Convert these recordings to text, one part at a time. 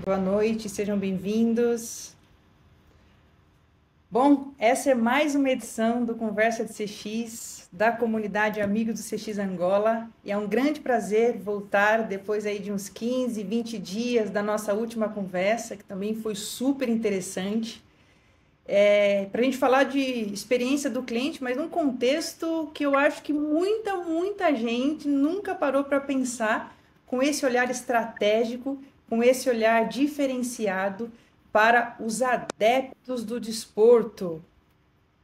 Boa noite, sejam bem-vindos. Bom, essa é mais uma edição do Conversa de CX, da comunidade Amigos do CX Angola, e é um grande prazer voltar depois aí de uns 15, 20 dias da nossa última conversa, que também foi super interessante, para a gente falar de experiência do cliente, mas num contexto que eu acho que muita gente nunca parou para pensar com esse olhar estratégico, com esse olhar diferenciado para os adeptos do desporto,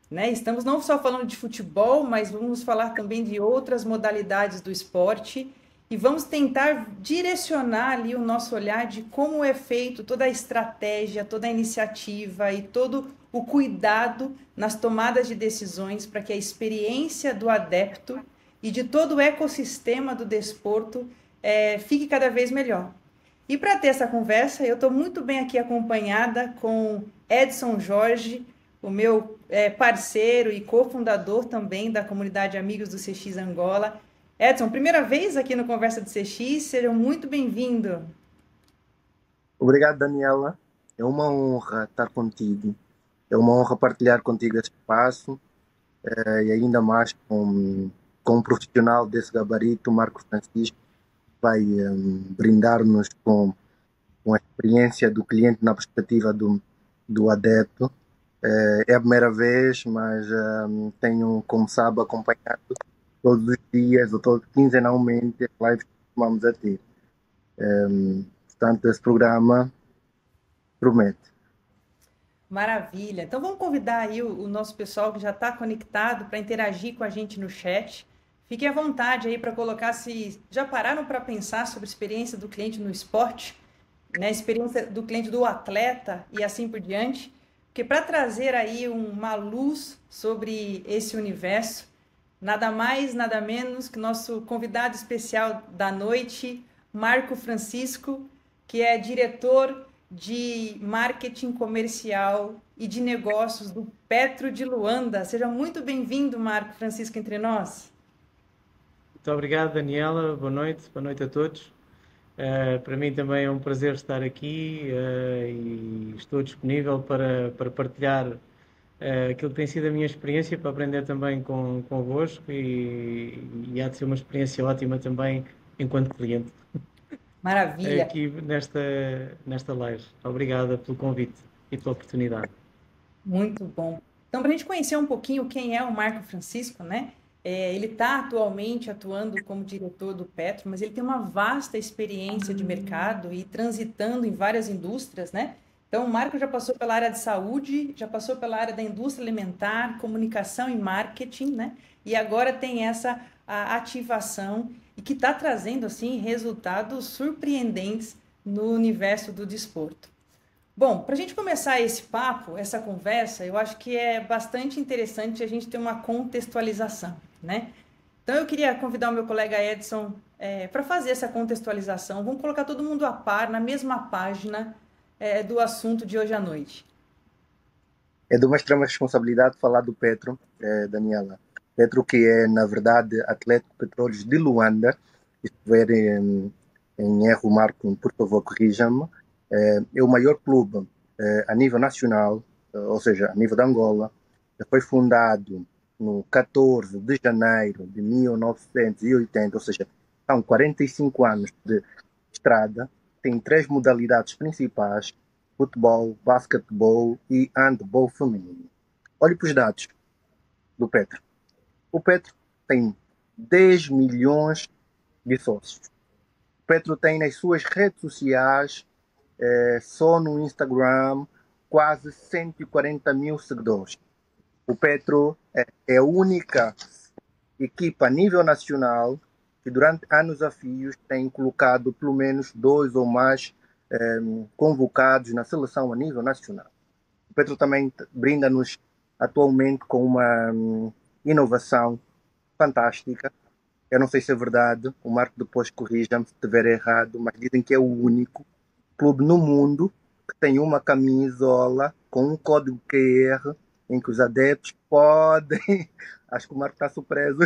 né? Estamos não só falando de futebol, mas vamos falar também de outras modalidades do esporte e vamos tentar direcionar ali o nosso olhar de como é feito toda a estratégia, toda a iniciativa e todo o cuidado nas tomadas de decisões para que a experiência do adepto e de todo o ecossistema do desporto fique cada vez melhor. E para ter essa conversa, eu estou muito bem aqui acompanhada com Edson Jorge, o meu parceiro e cofundador também da comunidade Amigos do CX Angola. Edson, primeira vez aqui no Conversa do CX, seja muito bem-vindo. Obrigado, Daniela. É uma honra estar contigo. É uma honra partilhar contigo esse espaço e ainda mais com um profissional desse gabarito, Marco Francisco, que vai brindar-nos com a experiência do cliente na perspectiva do adepto. É a primeira vez, mas tenho, como sabe, acompanhado todos os dias ou quinzenalmente as lives que vamos a ter. Portanto, esse programa promete. Maravilha. Então vamos convidar aí o nosso pessoal que já está conectado para interagir com a gente no chat. Fiquem à vontade aí para colocar se já pararam para pensar sobre a experiência do cliente no esporte, né? A experiência do cliente do atleta e assim por diante. Porque para trazer aí uma luz sobre esse universo, nada mais, nada menos que nosso convidado especial da noite, Marco Francisco, que é diretor de marketing comercial e de negócios do Petro de Luanda. Seja muito bem-vindo, Marco Francisco, entre nós. Muito obrigado, Daniela. Boa noite a todos. Para mim também é um prazer estar aqui e estou disponível para partilhar aquilo que tem sido a minha experiência, para aprender também convosco e há de ser uma experiência ótima também enquanto cliente Maravilha. aqui nesta live. Obrigada pelo convite e pela oportunidade. Muito bom. Então, para a gente conhecer um pouquinho quem é o Marco Francisco, né? Ele está atualmente atuando como diretor do Petro, mas ele tem uma vasta experiência de mercado e transitando em várias indústrias, né? Então, o Marco já passou pela área de saúde, já passou pela área da indústria alimentar, comunicação e marketing, né? E agora tem essa a ativação e que está trazendo, assim, resultados surpreendentes no universo do desporto. Bom, para a gente começar esse papo, essa conversa, eu acho que é bastante interessante a gente ter uma contextualização, né? Então eu queria convidar o meu colega Edson para fazer essa contextualização. Vamos colocar todo mundo a par, na mesma página do assunto de hoje à noite. É de uma extrema responsabilidade falar do Petro, Daniela. Petro, que é, na verdade, Atlético Petróleos de Luanda. Se estiver em erro, Marco, por favor, corrija-me. É o maior clube a nível nacional, ou seja, a nível de Angola. Foi fundado no 14 de janeiro de 1980, ou seja, são 45 anos de estrada. Tem três modalidades principais: futebol, basquetebol e handball feminino. Olhe para os dados do Petro. O Petro tem 10 milhões de sócios. O Petro tem nas suas redes sociais, só no Instagram, quase 140 mil seguidores. O Petro é a única equipa a nível nacional que durante anos a fios tem colocado pelo menos dois ou mais convocados na seleção a nível nacional. O Petro também brinda-nos atualmente com uma inovação fantástica. Eu não sei se é verdade, o Marco depois corrija-me se estiver errado, mas dizem que é o único clube no mundo que tem uma camisola com um código QR em que os adeptos podem. Acho que o Marco está surpreso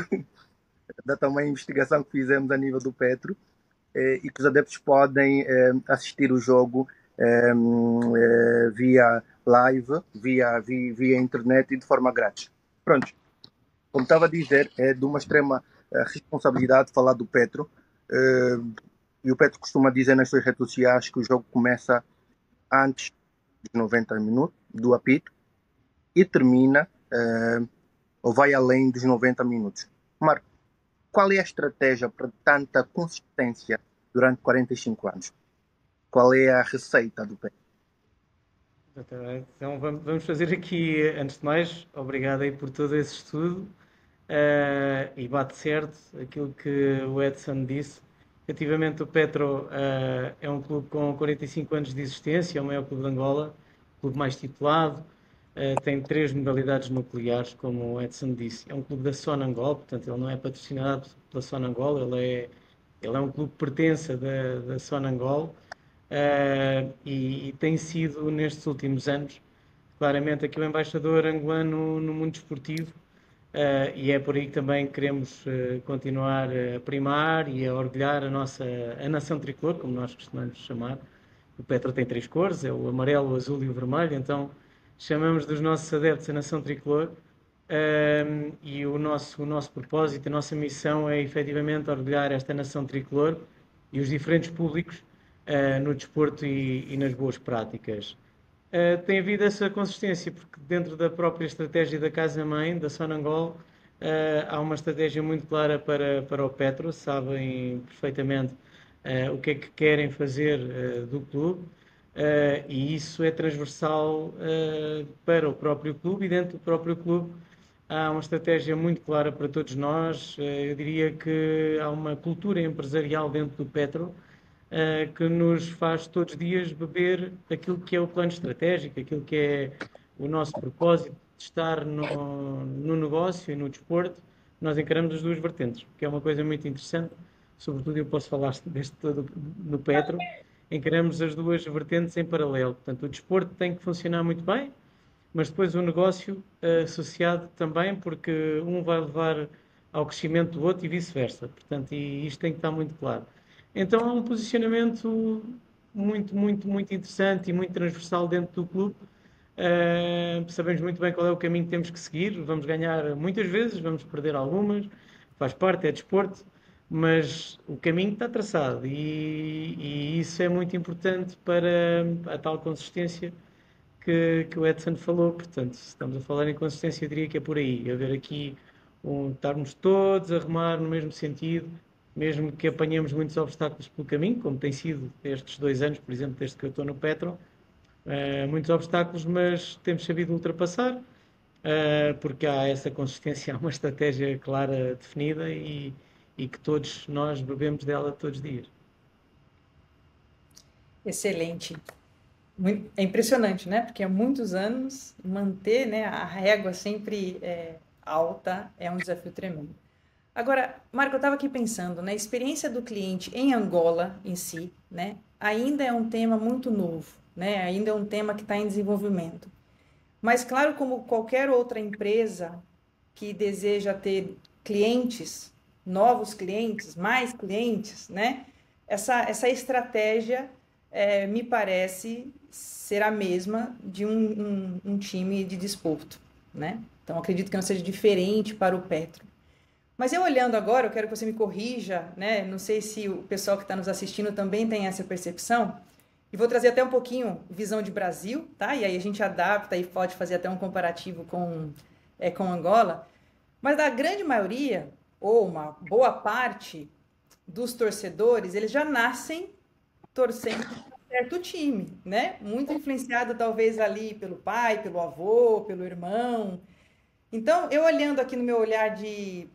da tamanha investigação que fizemos a nível do Petro, e que os adeptos podem assistir o jogo via live, via internet e de forma grátis. Pronto, como estava a dizer, é de uma extrema responsabilidade falar do Petro. E o Petro costuma dizer nas suas redes sociais que o jogo começa antes dos 90 minutos do apito e termina ou vai além dos 90 minutos. Marco, qual é a estratégia para tanta consistência durante 45 anos? Qual é a receita do Petro? Então vamos fazer aqui, antes de mais, obrigado aí por todo esse estudo. E bate certo aquilo que o Edson disse. Efetivamente, o Petro é um clube com 45 anos de existência, é o maior clube de Angola, o clube mais titulado, tem 3 modalidades nucleares, como o Edson disse. É um clube da Sonangol, portanto, ele não é patrocinado pela Sonangol, ele é um clube que pertence da Sonangol. E tem sido, nestes últimos anos, claramente aqui o embaixador angolano no mundo desportivo, e é por aí que também queremos continuar a primar e a orgulhar a nação tricolor, como nós costumamos chamar. O Petro tem 3 cores, é o amarelo, o azul e o vermelho, então chamamos dos nossos adeptos a nação tricolor. E o nosso propósito, a nossa missão é efetivamente orgulhar esta nação tricolor e os diferentes públicos no desporto e nas boas práticas. Tem havido essa consistência, porque dentro da própria estratégia da Casa-Mãe, da Sonangol, há uma estratégia muito clara para o Petro, sabem perfeitamente o que é que querem fazer do clube, e isso é transversal para o próprio clube, e dentro do próprio clube há uma estratégia muito clara para todos nós. Eu diria que há uma cultura empresarial dentro do Petro que nos faz todos os dias beber aquilo que é o plano estratégico, aquilo que é o nosso propósito de estar no negócio e no desporto. Nós encaramos as duas vertentes, que é uma coisa muito interessante, sobretudo eu posso falar deste todo no Petro, encaramos as duas vertentes em paralelo. Portanto, o desporto tem que funcionar muito bem, mas depois o negócio associado também, porque um vai levar ao crescimento do outro e vice-versa. Portanto, e isto tem que estar muito claro. Então é um posicionamento muito interessante e muito transversal dentro do clube. Sabemos muito bem qual é o caminho que temos que seguir. Vamos ganhar muitas vezes, vamos perder algumas, faz parte, é desporto, mas o caminho está traçado e isso é muito importante para a tal consistência que o Edson falou. Portanto, se estamos a falar em consistência, eu diria que é por aí, haver aqui estarmos todos a remar no mesmo sentido, mesmo que apanhemos muitos obstáculos pelo caminho, como tem sido estes 2 anos, por exemplo, desde que eu estou no Petro, muitos obstáculos, mas temos sabido ultrapassar, porque há essa consistência, há uma estratégia clara, definida e que todos nós bebemos dela todos os dias. Excelente. É impressionante, né? Porque há muitos anos manter, né, a régua sempre alta é um desafio tremendo. Agora, Marco, eu estava aqui pensando, né? A experiência do cliente em Angola em si, né? Ainda é um tema muito novo, né? Ainda é um tema que está em desenvolvimento. Mas, claro, como qualquer outra empresa que deseja ter clientes, novos clientes, mais clientes, né? Essa estratégia me parece ser a mesma de um time de desporto, né? Então, acredito que não seja diferente para o Petro. Mas eu olhando agora, eu quero que você me corrija, né? Não sei se o pessoal que está nos assistindo também tem essa percepção. E vou trazer até um pouquinho visão de Brasil, tá? E aí a gente adapta e pode fazer até um comparativo com Angola. Mas da grande maioria, ou uma boa parte dos torcedores, eles já nascem torcendo para certo time, né? Muito influenciado talvez ali pelo pai, pelo avô, pelo irmão. Então, eu olhando aqui no meu olhar de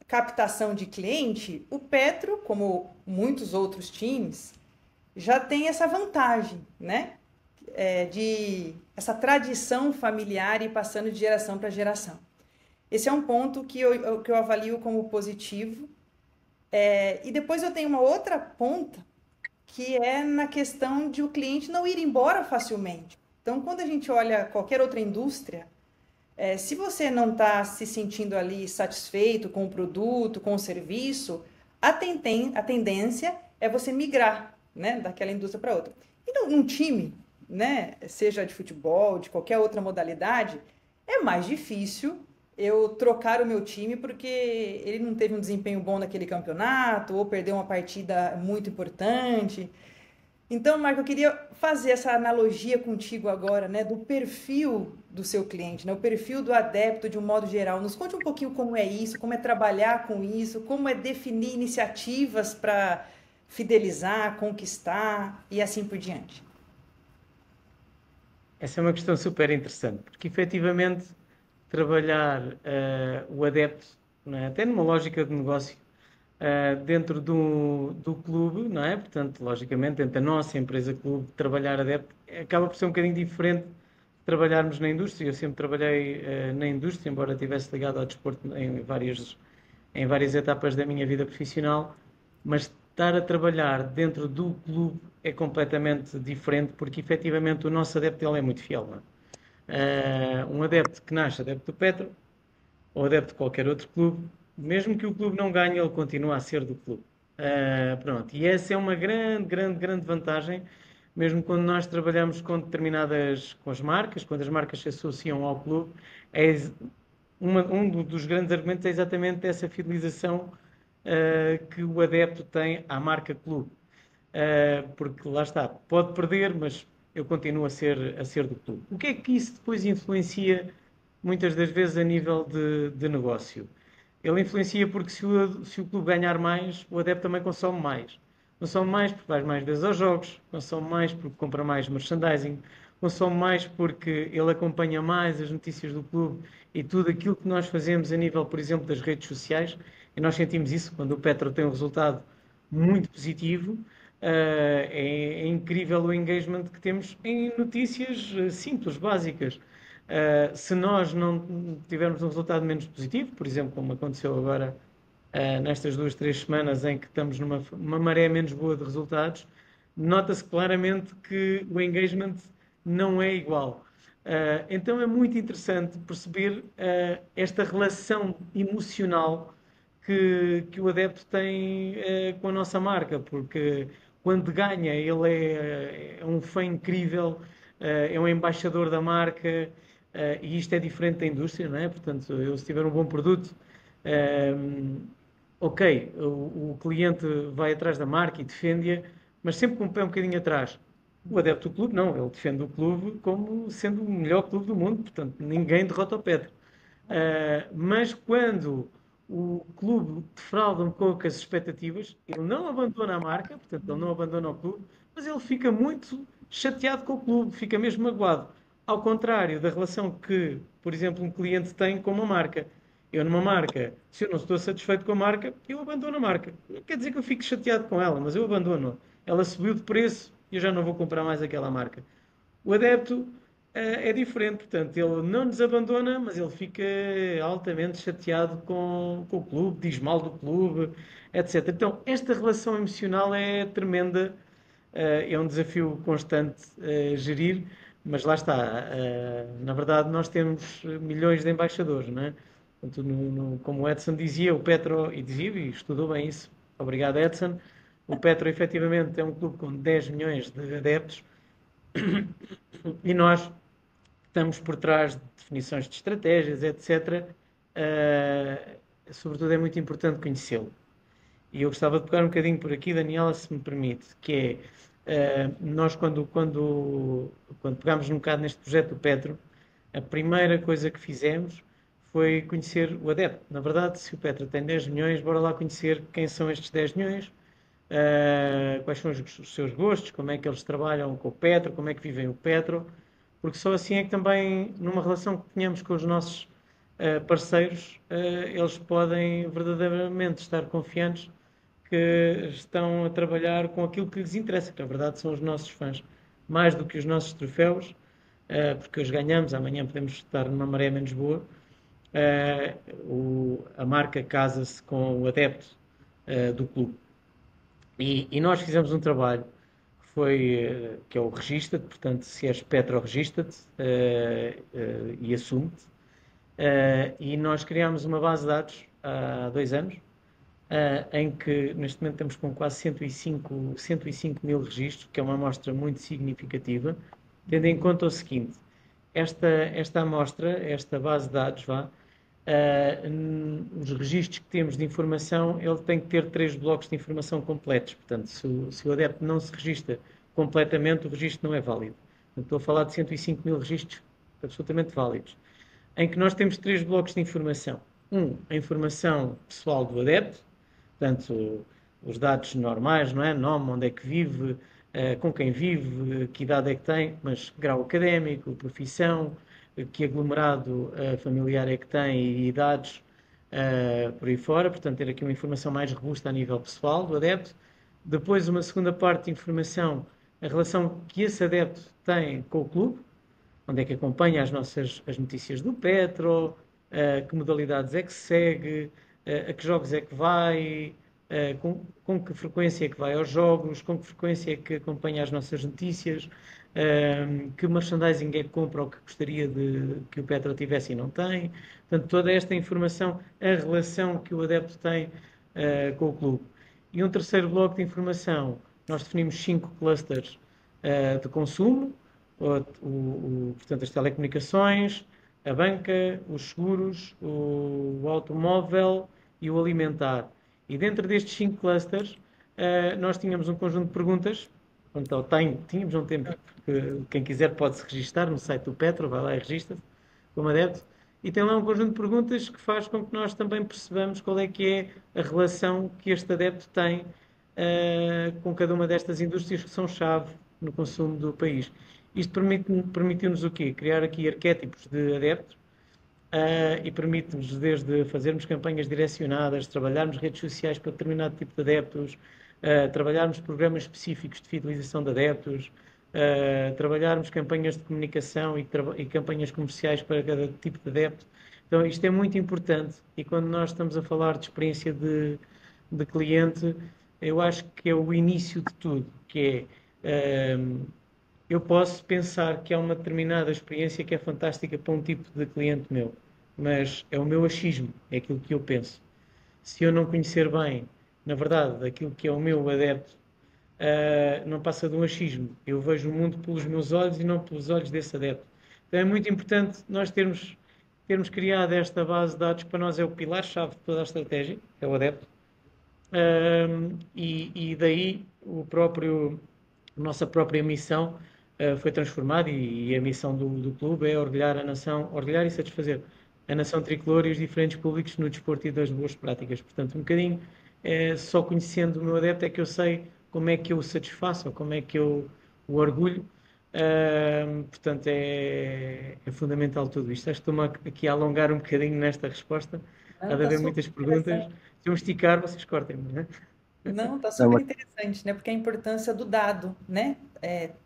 captação de cliente, o Petro, como muitos outros times, já tem essa vantagem, né? De essa tradição familiar e passando de geração para geração. Esse é um ponto que eu avalio como positivo. E depois eu tenho uma outra ponta, que é na questão de o cliente não ir embora facilmente. Então, quando a gente olha qualquer outra indústria, se você não está se sentindo ali satisfeito com o produto, com o serviço, a tendência é você migrar, né, daquela indústria para outra. E num time, né, seja de futebol, de qualquer outra modalidade, é mais difícil eu trocar o meu time porque ele não teve um desempenho bom naquele campeonato ou perdeu uma partida muito importante. Então, Marco, eu queria fazer essa analogia contigo agora, né, do perfil do seu cliente, né, o perfil do adepto de um modo geral. Nos conte um pouquinho como é isso, como é trabalhar com isso, como é definir iniciativas para fidelizar, conquistar e assim por diante. Essa é uma questão super interessante, porque efetivamente trabalhar o adepto, não é? Até numa lógica de negócio, dentro do clube, não é? Portanto, logicamente, dentro da nossa empresa clube, trabalhar adepto acaba por ser um bocadinho diferente de trabalharmos na indústria. Eu sempre trabalhei na indústria, embora estivesse ligado ao desporto em várias etapas da minha vida profissional, mas estar a trabalhar dentro do clube é completamente diferente, porque efetivamente o nosso adepto ele é muito fiel. Não é? Um adepto que nasce adepto do Petro, ou adepto de qualquer outro clube, mesmo que o clube não ganhe, ele continua a ser do clube. Pronto. E essa é uma grande, grande, grande vantagem, mesmo quando nós trabalhamos com as marcas, quando as marcas se associam ao clube, um dos grandes argumentos é exatamente essa fidelização que o adepto tem à marca clube. Porque lá está, pode perder, mas eu continuo a ser do clube. O que é que isso depois influencia muitas das vezes a nível de negócio? Ele influencia porque se o clube ganhar mais, o adepto também consome mais. Consome mais porque vai mais vezes aos jogos, consome mais porque compra mais merchandising, consome mais porque ele acompanha mais as notícias do clube e tudo aquilo que nós fazemos a nível, por exemplo, das redes sociais. E nós sentimos isso quando o Petro tem um resultado muito positivo. É incrível o engagement que temos em notícias simples, básicas. Se nós não tivermos um resultado menos positivo, por exemplo, como aconteceu agora nestas 2, 3 semanas em que estamos numa maré menos boa de resultados, nota-se claramente que o engagement não é igual. Então é muito interessante perceber esta relação emocional que o adepto tem com a nossa marca, porque quando ganha ele é um fã incrível, é um embaixador da marca, e isto é diferente da indústria, não é? Portanto, eu se tiver um bom produto, ok, o cliente vai atrás da marca e defende-a, mas sempre com o pé um bocadinho atrás. O adepto do clube, não, ele defende o clube como sendo o melhor clube do mundo, portanto, ninguém derrota o Petro. Mas quando o clube defrauda um pouco as expectativas, ele não abandona a marca, portanto, ele não abandona o clube, mas ele fica muito chateado com o clube, fica mesmo magoado. Ao contrário da relação que, por exemplo, um cliente tem com uma marca. Eu, numa marca, se eu não estou satisfeito com a marca, eu abandono a marca. Não quer dizer que eu fique chateado com ela, mas eu abandono. Ela subiu de preço e eu já não vou comprar mais aquela marca. O adepto é diferente, portanto, ele não nos abandona, mas ele fica altamente chateado com o clube, diz mal do clube, etc. Então, esta relação emocional é tremenda, é um desafio constante gerir, mas lá está. Na verdade, nós temos milhões de embaixadores, não é? Portanto, como o Edson dizia, o Petro, e dizia, e estudou bem isso, obrigado Edson, o Petro efetivamente é um clube com 10 milhões de adeptos e nós estamos por trás de definições de estratégias, etc. Sobretudo é muito importante conhecê-lo. E eu gostava de pegar um bocadinho por aqui, Daniela, se me permite, que é, nós quando pegámos um bocado neste projeto do Petro, a primeira coisa que fizemos foi conhecer o adepto. Na verdade, se o Petro tem 10 milhões, bora lá conhecer quem são estes 10 milhões, quais são os seus gostos, como é que eles trabalham com o Petro, como é que vivem o Petro, porque só assim é que também, numa relação que tenhamos com os nossos parceiros, eles podem verdadeiramente estar confiantes que estão a trabalhar com aquilo que lhes interessa, que na verdade são os nossos fãs, mais do que os nossos troféus, porque os ganhamos, amanhã podemos estar numa maré menos boa. A marca casa-se com o adepto do clube. E nós fizemos um trabalho que é o Regista-te, portanto, se és Petro, regista-te e assume-te. E nós criámos uma base de dados há 2 anos, em que neste momento estamos com quase 105 mil registros, que é uma amostra muito significativa, tendo em conta o seguinte: esta amostra, esta base de dados, os registros que temos de informação, ele tem que ter 3 blocos de informação completos. Portanto, se o adepto não se registra completamente, o registro não é válido. Portanto, estou a falar de 105 mil registros absolutamente válidos, em que nós temos 3 blocos de informação. A informação pessoal do adepto, portanto, os dados normais, não é? Nome, onde é que vive, com quem vive, que idade é que tem, mas grau académico, profissão, que aglomerado familiar é que tem e idades por aí fora, portanto, ter aqui uma informação mais robusta a nível pessoal do adepto. Depois, uma segunda parte de informação, a relação que esse adepto tem com o clube, onde é que acompanha as notícias do Petro, que modalidades é que segue, a que jogos é que vai, com que frequência é que vai aos jogos, com que frequência é que acompanha as nossas notícias, que merchandising é que compra ou que gostaria de que o Petro tivesse e não tem. Portanto, toda esta informação, a relação que o adepto tem com o clube. E um terceiro bloco de informação, nós definimos 5 clusters de consumo, portanto, as telecomunicações, a banca, os seguros, o automóvel e o alimentar. E dentro destes 5 clusters, nós tínhamos um conjunto de perguntas. Então, tínhamos um tempo, porque quem quiser pode-se registar no site do Petro, vai lá e registra-se como adepto. E tem lá um conjunto de perguntas que faz com que nós também percebamos qual é que é a relação que este adepto tem com cada uma destas indústrias que são chave no consumo do país. Isto permitiu-nos o quê? Criar aqui arquétipos de adeptos e permite-nos desde fazermos campanhas direcionadas, trabalharmos redes sociais para determinado tipo de adeptos, trabalharmos programas específicos de fidelização de adeptos, trabalharmos campanhas de comunicação e campanhas comerciais para cada tipo de adepto. Então isto é muito importante e quando nós estamos a falar de experiência de cliente, eu acho que é o início de tudo, que é eu posso pensar que há uma determinada experiência que é fantástica para um tipo de cliente meu, mas é o meu achismo, é aquilo que eu penso. Se eu não conhecer bem, na verdade, aquilo que é o meu adepto, não passa de um achismo. Eu vejo o mundo pelos meus olhos e não pelos olhos desse adepto. Então é muito importante nós termos criado esta base de dados que para nós é o pilar-chave de toda a estratégia, é o adepto. E daí a nossa própria missão foi transformada e a missão do clube é orgulhar a nação, orgulhar e satisfazer a nação tricolor e os diferentes públicos no desporto e das boas práticas. Portanto, um bocadinho, só conhecendo o meu adepto é que eu sei como é que eu o satisfaço ou como é que eu o orgulho. Portanto, é fundamental tudo isto. Acho que estou-me aqui a alongar um bocadinho nesta resposta. Há de Está haver super muitas perguntas. interessante. Se eu esticar, vocês cortem-me, né? Não, está Não, super interessante, né? Porque a importância do dado, né?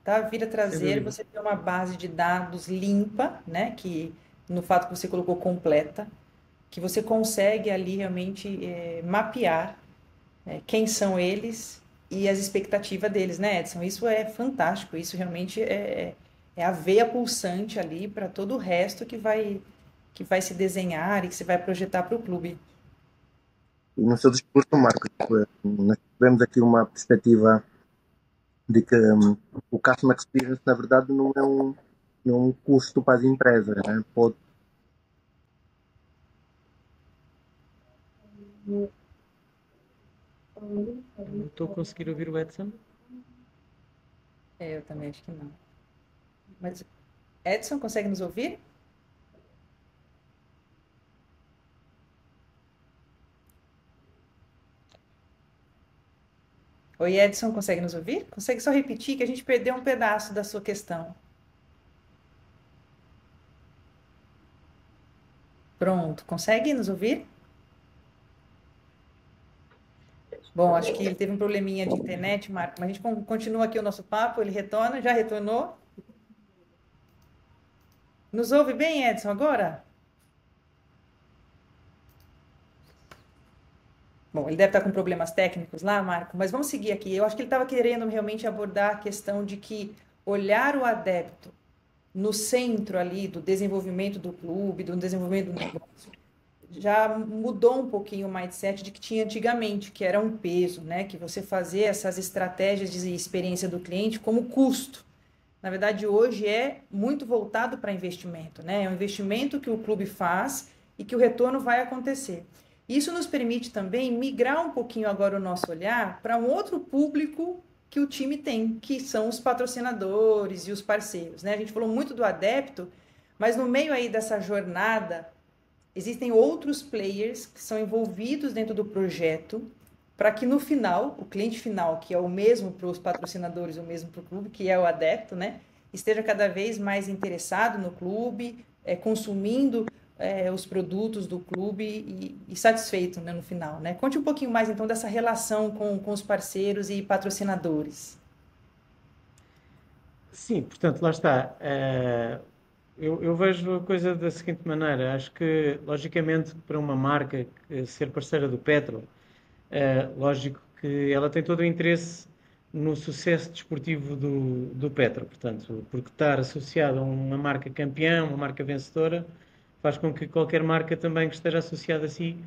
Tá a vir a Sem trazer dúvida. você ter uma base de dados limpa, né? Que no fato que você colocou completa, que você consegue ali realmente mapear quem são eles e as expectativas deles, né, Edson? Isso é fantástico, isso realmente é a veia pulsante ali para todo o resto que vai se desenhar e que se vai projetar para o clube. e no seu discurso, Marcos, nós tivemos aqui uma perspectiva de que o Customer Experience, na verdade, não é um custo para as empresas. Né? Não estou a conseguir ouvir o Edson. Eu também acho que não. Mas Edson, consegue nos ouvir? Oi, Edson, consegue nos ouvir? Consegue só repetir que a gente perdeu um pedaço da sua questão. Pronto, consegue nos ouvir? Bom, acho que ele teve um probleminha de internet, Marco, mas a gente continua aqui o nosso papo, ele retorna, já retornou. Nos ouve bem, Edson, agora? Bom, ele deve estar com problemas técnicos lá, Marco, mas vamos seguir aqui. Eu acho que ele estava querendo realmente abordar a questão de que olhar o adepto no centro ali do desenvolvimento do clube, do desenvolvimento do negócio, já mudou um pouquinho o mindset de que tinha antigamente, que era um peso, né? Que você fazia essas estratégias de experiência do cliente como custo. Na verdade, hoje é muito voltado para investimento, né? É um investimento que o clube faz e que o retorno vai acontecer. Isso nos permite também migrar um pouquinho agora o nosso olhar para um outro público que o time tem, que são os patrocinadores e os parceiros, né? A gente falou muito do adepto, mas no meio aí dessa jornada existem outros players que são envolvidos dentro do projeto para que no final, o cliente final, que é o mesmo para os patrocinadores, o mesmo para o clube, que é o adepto, né, esteja cada vez mais interessado no clube, consumindo os produtos do clube e satisfeito, né, no final. Né? Conte um pouquinho mais então dessa relação com os parceiros e patrocinadores. Sim, portanto, lá está. Eu vejo a coisa da seguinte maneira. Acho que, logicamente, para uma marca ser parceira do Petro, lógico que ela tem todo o interesse no sucesso desportivo do Petro. Portanto, porque estar associado a uma marca campeã, uma marca vencedora, faz com que qualquer marca também que esteja associada a si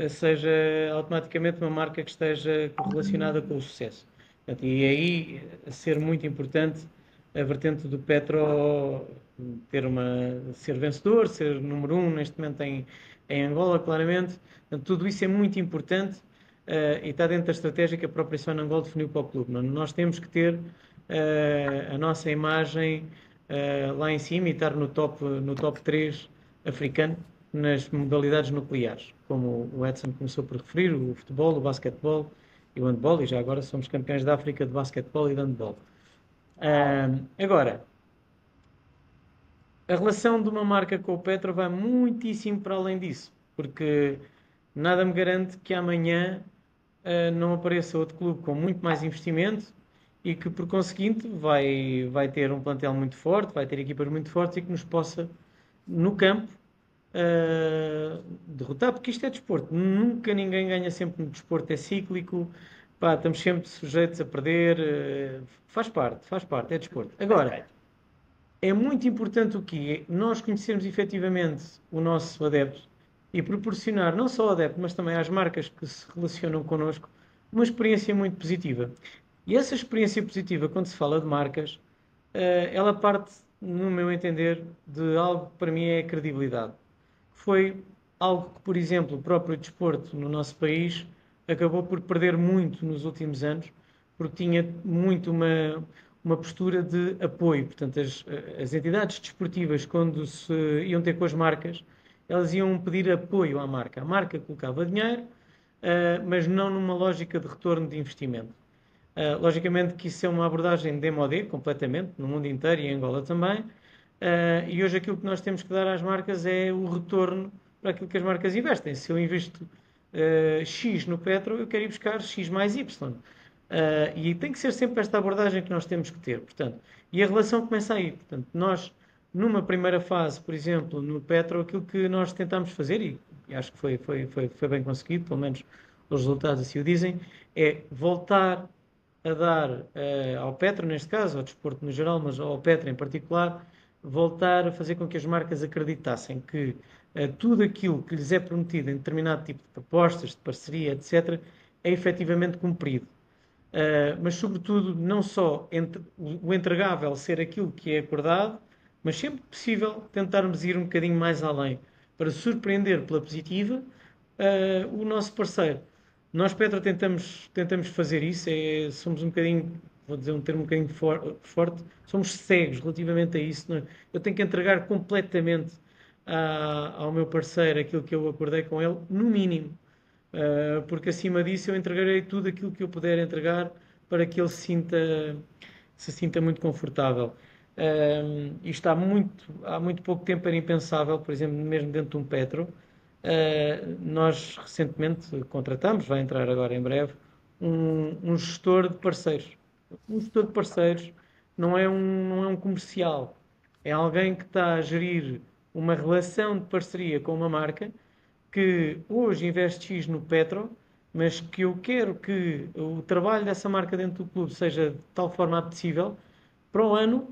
seja automaticamente uma marca que esteja correlacionada com o sucesso. Portanto, e aí ser muito importante a vertente do Petro ser vencedor, ser número um neste momento em Angola, claramente. Portanto, tudo isso é muito importante e está dentro da estratégia que a própria Sona Angola definiu para o clube. Nós temos que ter a nossa imagem lá em cima e estar no top 3 africano nas modalidades nucleares, como o Edson começou por referir, o futebol, o basquetebol e o handball, e já agora somos campeões da África de basquetebol e de handball. Agora, a relação de uma marca com o Petro vai muitíssimo para além disso, porque nada me garante que amanhã não apareça outro clube com muito mais investimento e que, por conseguinte, vai ter um plantel muito forte, vai ter equipas muito fortes e que nos possa, no campo, derrotar, porque isto é desporto. Nunca ninguém ganha, sempre no desporto, é cíclico. Pá, estamos sempre sujeitos a perder. Faz parte, é desporto. Agora, é muito importante o quê? Nós conhecermos efetivamente o nosso adepto e proporcionar não só ao adepto, mas também às marcas que se relacionam connosco, uma experiência muito positiva. E essa experiência positiva, quando se fala de marcas, ela parte, no meu entender, de algo que para mim é a credibilidade. Foi algo que, por exemplo, o próprio desporto no nosso país acabou por perder muito nos últimos anos, porque tinha muito uma postura de apoio. Portanto, as entidades desportivas, quando se iam ter com as marcas, elas iam pedir apoio à marca. A marca colocava dinheiro, mas não numa lógica de retorno de investimento. Logicamente que isso é uma abordagem demodé, completamente, no mundo inteiro e em Angola também. E hoje aquilo que nós temos que dar às marcas é o retorno para aquilo que as marcas investem. Se eu investo X no Petro, eu quero ir buscar X mais Y. E tem que ser sempre esta abordagem que nós temos que ter. Portanto, e a relação começa aí. Portanto, nós, numa primeira fase, por exemplo, no Petro, aquilo que nós tentámos fazer, e acho que foi bem conseguido, pelo menos os resultados assim o dizem, é voltar a dar ao Petro, neste caso, ao desporto no geral, mas ao Petro em particular, voltar a fazer com que as marcas acreditassem que tudo aquilo que lhes é prometido em determinado tipo de propostas, de parceria, etc., é efetivamente cumprido. Mas, sobretudo, não só o entregável ser aquilo que é acordado, mas sempre possível tentarmos ir um bocadinho mais além para surpreender pela positiva o nosso parceiro. Nós, Petra, tentamos fazer isso, somos um bocadinho, vou dizer um termo um bocadinho forte, somos cegos relativamente a isso. Não é? Eu tenho que entregar completamente ao meu parceiro aquilo que eu acordei com ele, no mínimo. Porque acima disso eu entregarei tudo aquilo que eu puder entregar para que ele se sinta muito confortável. Isto há muito pouco tempo era impensável, por exemplo, mesmo dentro de um Petro. Nós recentemente contratamos, vai entrar agora em breve, um gestor de parceiros. Um gestor de parceiros não é um comercial, é alguém que está a gerir uma relação de parceria com uma marca que hoje investe X no Petro, mas que eu quero que o trabalho dessa marca dentro do clube seja de tal forma apetecível, para o ano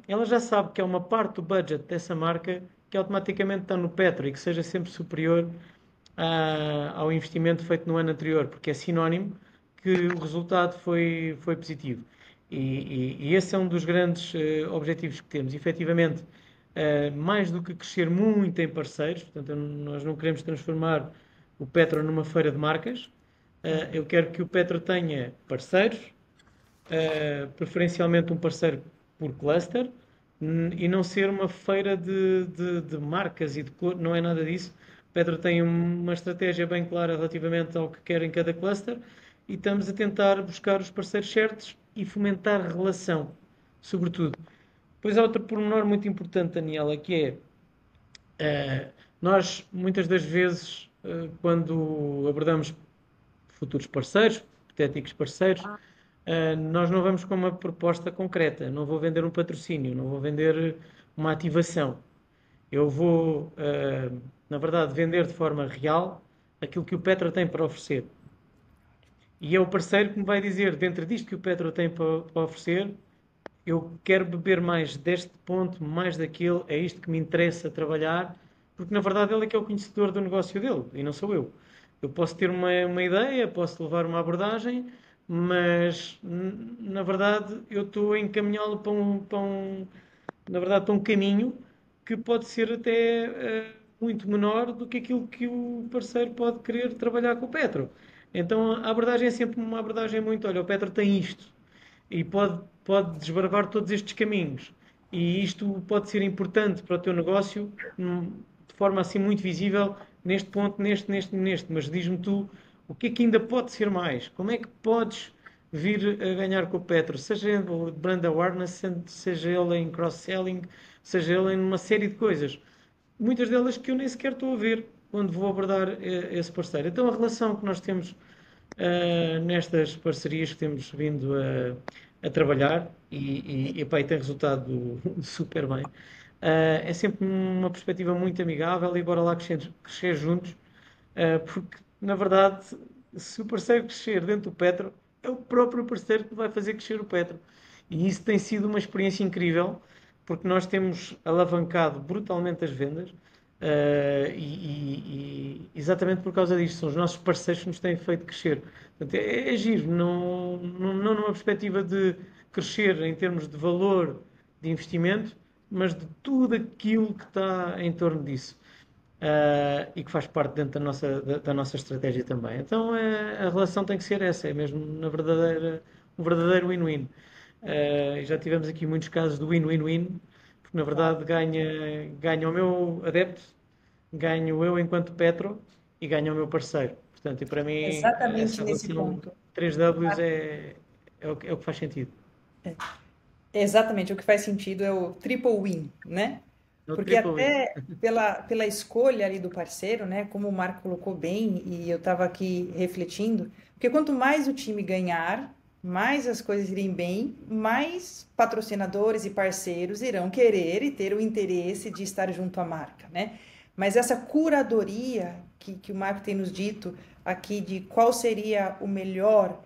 ela já sabe que é uma parte do budget dessa marca que automaticamente estão no Petro e que seja sempre superior ao investimento feito no ano anterior, porque é sinónimo que o resultado foi positivo. E esse é um dos grandes objetivos que temos. Efetivamente, mais do que crescer muito em parceiros, portanto, nós não queremos transformar o Petro numa feira de marcas. Eu quero que o Petro tenha parceiros, preferencialmente um parceiro por cluster, e não ser uma feira de marcas e de cor, não é nada disso. O Petro tem uma estratégia bem clara relativamente ao que quer em cada cluster e estamos a tentar buscar os parceiros certos e fomentar relação, sobretudo. Depois há outro pormenor muito importante, Daniela, que é nós, muitas das vezes, quando abordamos futuros parceiros, hipotéticos parceiros, nós não vamos com uma proposta concreta. Não vou vender um patrocínio, não vou vender uma ativação. Eu vou, na verdade, vender de forma real aquilo que o Petra tem para oferecer. E é o parceiro que me vai dizer, dentro disto que o Petra tem para oferecer, eu quero beber mais deste ponto, mais daquele, é isto que me interessa trabalhar, porque na verdade ele é que é o conhecedor do negócio dele e não sou eu. Eu posso ter uma ideia, posso levar uma abordagem, mas na verdade eu estou a encaminhá-lo na verdade, para um caminho que pode ser até muito menor do que aquilo que o parceiro pode querer trabalhar com o Petro. Então a abordagem é sempre uma abordagem muito, olha, o Petro tem isto e pode desbravar todos estes caminhos. E isto pode ser importante para o teu negócio de forma assim muito visível neste ponto, neste. Mas diz-me tu o que é que ainda pode ser mais? Como é que podes vir a ganhar com o Petro? Seja ele brand awareness, seja ele em cross-selling, seja ele em uma série de coisas. Muitas delas que eu nem sequer estou a ver quando vou abordar esse parceiro. Então a relação que nós temos nestas parcerias que temos vindo a trabalhar e tem resultado super bem. É sempre uma perspectiva muito amigável e bora lá crescer juntos, porque na verdade, se o parceiro crescer dentro do Petro, é o próprio parceiro que vai fazer crescer o Petro. E isso tem sido uma experiência incrível, porque nós temos alavancado brutalmente as vendas. Exatamente por causa disto, são os nossos parceiros que nos têm feito crescer. Portanto, é giro, não numa perspectiva de crescer em termos de valor de investimento, mas de tudo aquilo que está em torno disso. E que faz parte dentro da nossa estratégia também. Então a relação tem que ser essa, é mesmo um verdadeiro win-win. Já tivemos aqui muitos casos de win-win-win, porque na verdade ganha o meu adepto, ganho eu enquanto Petro e ganha o meu parceiro. Portanto, e para mim Exatamente essa nesse relação ponto. 3Ws é o que faz sentido. Exatamente, o que faz sentido é o triple win, né? É o Porque triple win. até pela escolha ali do parceiro, né? Como o Marco colocou bem, e eu estava aqui refletindo, porque quanto mais o time ganhar, mais as coisas irem bem, mais patrocinadores e parceiros irão querer e ter o interesse de estar junto à marca, né? Mas essa curadoria que o Marco tem nos dito aqui de qual seria o melhor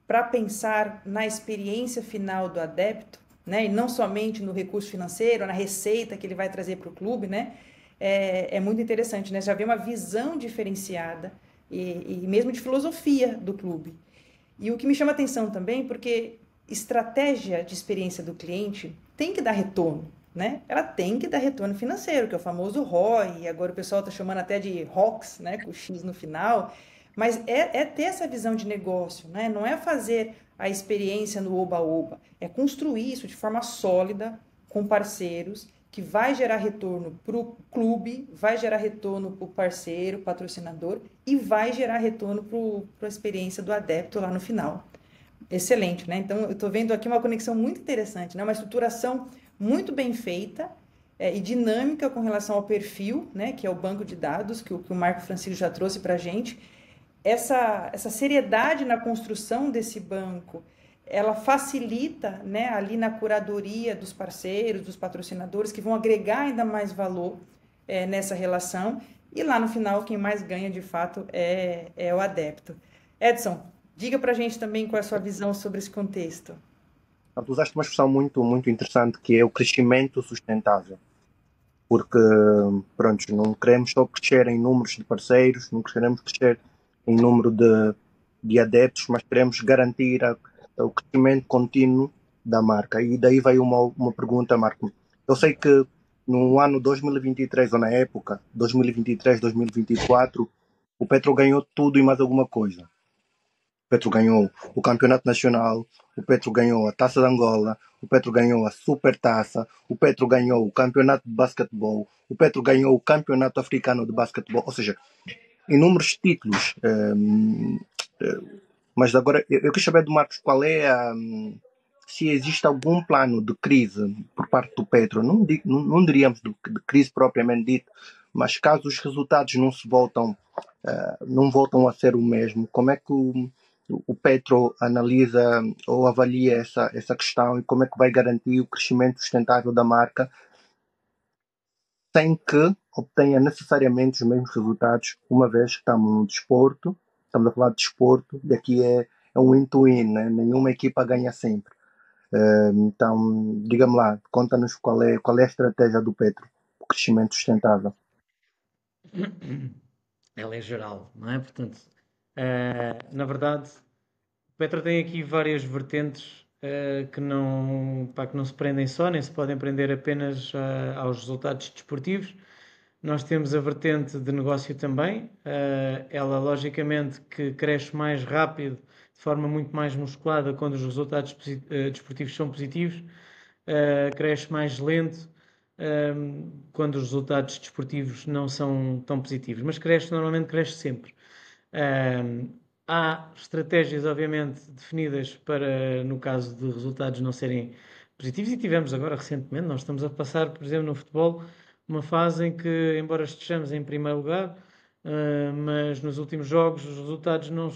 para pensar na experiência final do adepto, né? E não somente no recurso financeiro, na receita que ele vai trazer para o clube, né? É muito interessante, né? Já vê uma visão diferenciada e mesmo de filosofia do clube. E o que me chama atenção também, porque estratégia de experiência do cliente tem que dar retorno, né? Ela tem que dar retorno financeiro, que é o famoso ROI, e agora o pessoal está chamando até de ROX, né? Com o X no final. Mas é ter essa visão de negócio, né? Não é fazer a experiência no oba-oba, é construir isso de forma sólida, com parceiros, que vai gerar retorno para o clube, vai gerar retorno para o parceiro, patrocinador, e vai gerar retorno para a experiência do adepto lá no final. Excelente, né? Então, eu estou vendo aqui uma conexão muito interessante, né? Uma estruturação muito bem feita e dinâmica com relação ao perfil, né? Que é o banco de dados que o Marco Francisco já trouxe para a gente. Essa seriedade na construção desse banco, ela facilita, né, ali na curadoria dos parceiros, dos patrocinadores, que vão agregar ainda mais valor nessa relação. E lá no final, quem mais ganha de fato é o adepto. Edson, diga para a gente também qual é a sua visão sobre esse Tu usaste uma expressão muito, muito interessante, que é o crescimento sustentável. porque, pronto, não queremos só crescer em números de parceiros, não queremos crescer em número de adeptos, mas queremos garantir o crescimento contínuo da marca. E daí veio uma pergunta, Marco. Eu sei que no ano 2023, ou na época 2023-2024, o Petro ganhou tudo e mais alguma coisa. O Petro ganhou o Campeonato Nacional, o Petro ganhou a Taça de Angola, o Petro ganhou a Super Taça, o Petro ganhou o Campeonato de Basquetebol, o Petro ganhou o Campeonato Africano de Basquetebol, ou seja, inúmeros títulos. Mas agora eu quero saber do Marcos qual é se existe algum plano de crise por parte do Petro, não diríamos de crise propriamente dita, mas caso os resultados não voltam a ser o mesmo, como é que o Petro analisa ou avalia essa questão e como é que vai garantir o crescimento sustentável da marca sem que obtenha necessariamente os mesmos resultados, uma vez que estamos no desporto, estamos a falar de desporto, e aqui é um win-to-win, né? Nenhuma equipa ganha sempre. Então, diga-me lá, conta-nos qual é a estratégia do Petro, o crescimento sustentável. Ela é geral, não é? Portanto, na verdade, o Petro tem aqui várias vertentes que não se prendem só, nem se podem prender apenas aos resultados desportivos. Nós temos a vertente de negócio também. Ela, logicamente, que cresce mais rápido, de forma muito mais musculada, quando os resultados desportivos são positivos. Cresce mais lento quando os resultados desportivos não são tão positivos. Mas normalmente cresce sempre. Há estratégias, obviamente, definidas para, no caso de resultados não serem positivos, e tivemos agora recentemente, nós estamos a passar, por exemplo, no futebol, uma fase em que, embora estejamos em primeiro lugar, mas nos últimos jogos os resultados não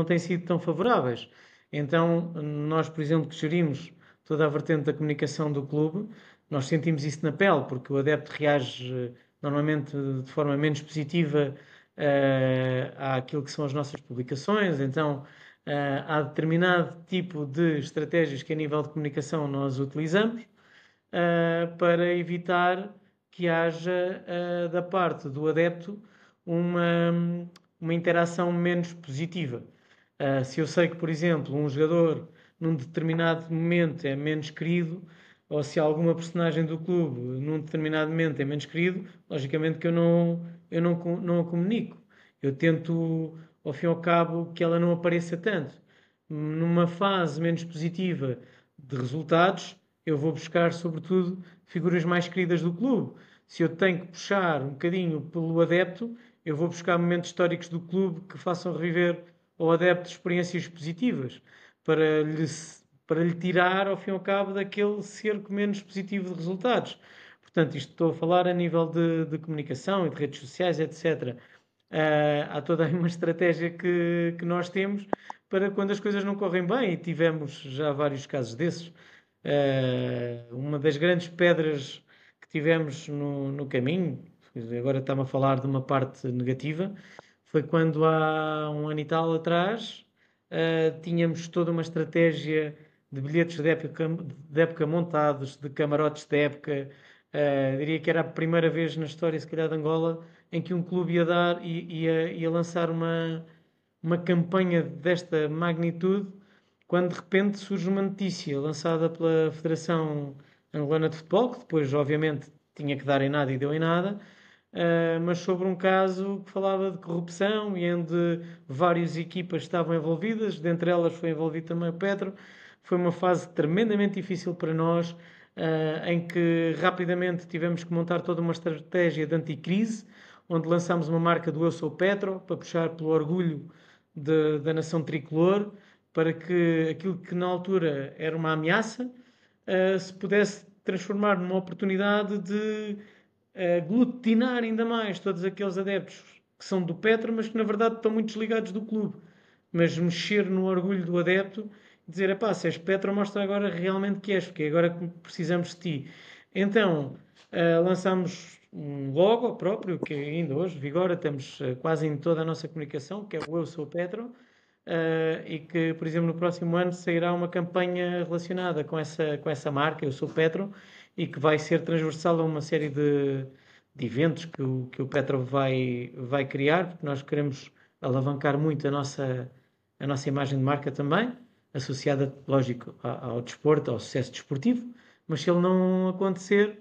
têm sido tão favoráveis. Então, nós, por exemplo, que gerimos toda a vertente da comunicação do clube, nós sentimos isso na pele, porque o adepto reage normalmente de forma menos positiva àquilo que são as nossas publicações. Então, há determinado tipo de estratégias que a nível de comunicação nós utilizamos para evitar que haja da parte do adepto uma interação menos positiva. Se eu sei que, por exemplo, um jogador num determinado momento é menos querido, ou se alguma personagem do clube num determinado momento é menos querido, logicamente que eu não a comunico. Eu tento, ao fim e ao cabo, que ela não apareça tanto. Numa fase menos positiva de resultados, eu vou buscar, sobretudo, figuras mais queridas do clube. Se eu tenho que puxar um bocadinho pelo adepto, eu vou buscar momentos históricos do clube que façam reviver ao adepto experiências positivas, para lhe tirar, ao fim e ao cabo, daquele cerco menos positivo de resultados. Portanto, isto estou a falar a nível de comunicação e de redes sociais, etc. Há toda uma estratégia que nós temos para quando as coisas não correm bem, e tivemos já vários casos desses. Uma das grandes pedras que tivemos no caminho, agora está-me a falar de uma parte negativa, foi quando há um ano e tal atrás tínhamos toda uma estratégia de bilhetes de época montados, de camarotes de época. Diria que era a primeira vez na história, se calhar, de Angola, em que um clube ia lançar uma campanha desta magnitude, quando de repente surge uma notícia lançada pela Federação Angolana de Futebol, que depois, obviamente, tinha que dar em nada e deu em nada, mas sobre um caso que falava de corrupção e onde várias equipas estavam envolvidas, dentre elas foi envolvido também o Petro. Foi uma fase tremendamente difícil para nós, em que rapidamente tivemos que montar toda uma estratégia de anticrise, onde lançámos uma marca do Eu Sou Petro, para puxar pelo orgulho da nação tricolor, para que aquilo que na altura era uma ameaça se pudesse transformar numa oportunidade de aglutinar ainda mais todos aqueles adeptos que são do Petro, mas que na verdade estão muito desligados do clube. Mas mexer no orgulho do adepto e dizer, epá, se és Petro, mostra agora realmente que és, porque é agora que precisamos de ti. Então, lançámos um logo próprio, que ainda hoje vigora, temos quase em toda a nossa comunicação, que é o Eu Sou Petro, e que, por exemplo, no próximo ano sairá uma campanha relacionada com essa marca, Eu Sou Petro, e que vai ser transversal a uma série de eventos que o Petro vai criar, porque nós queremos alavancar muito a nossa imagem de marca também, associada, lógico, ao desporto, ao sucesso desportivo, mas se ele não acontecer,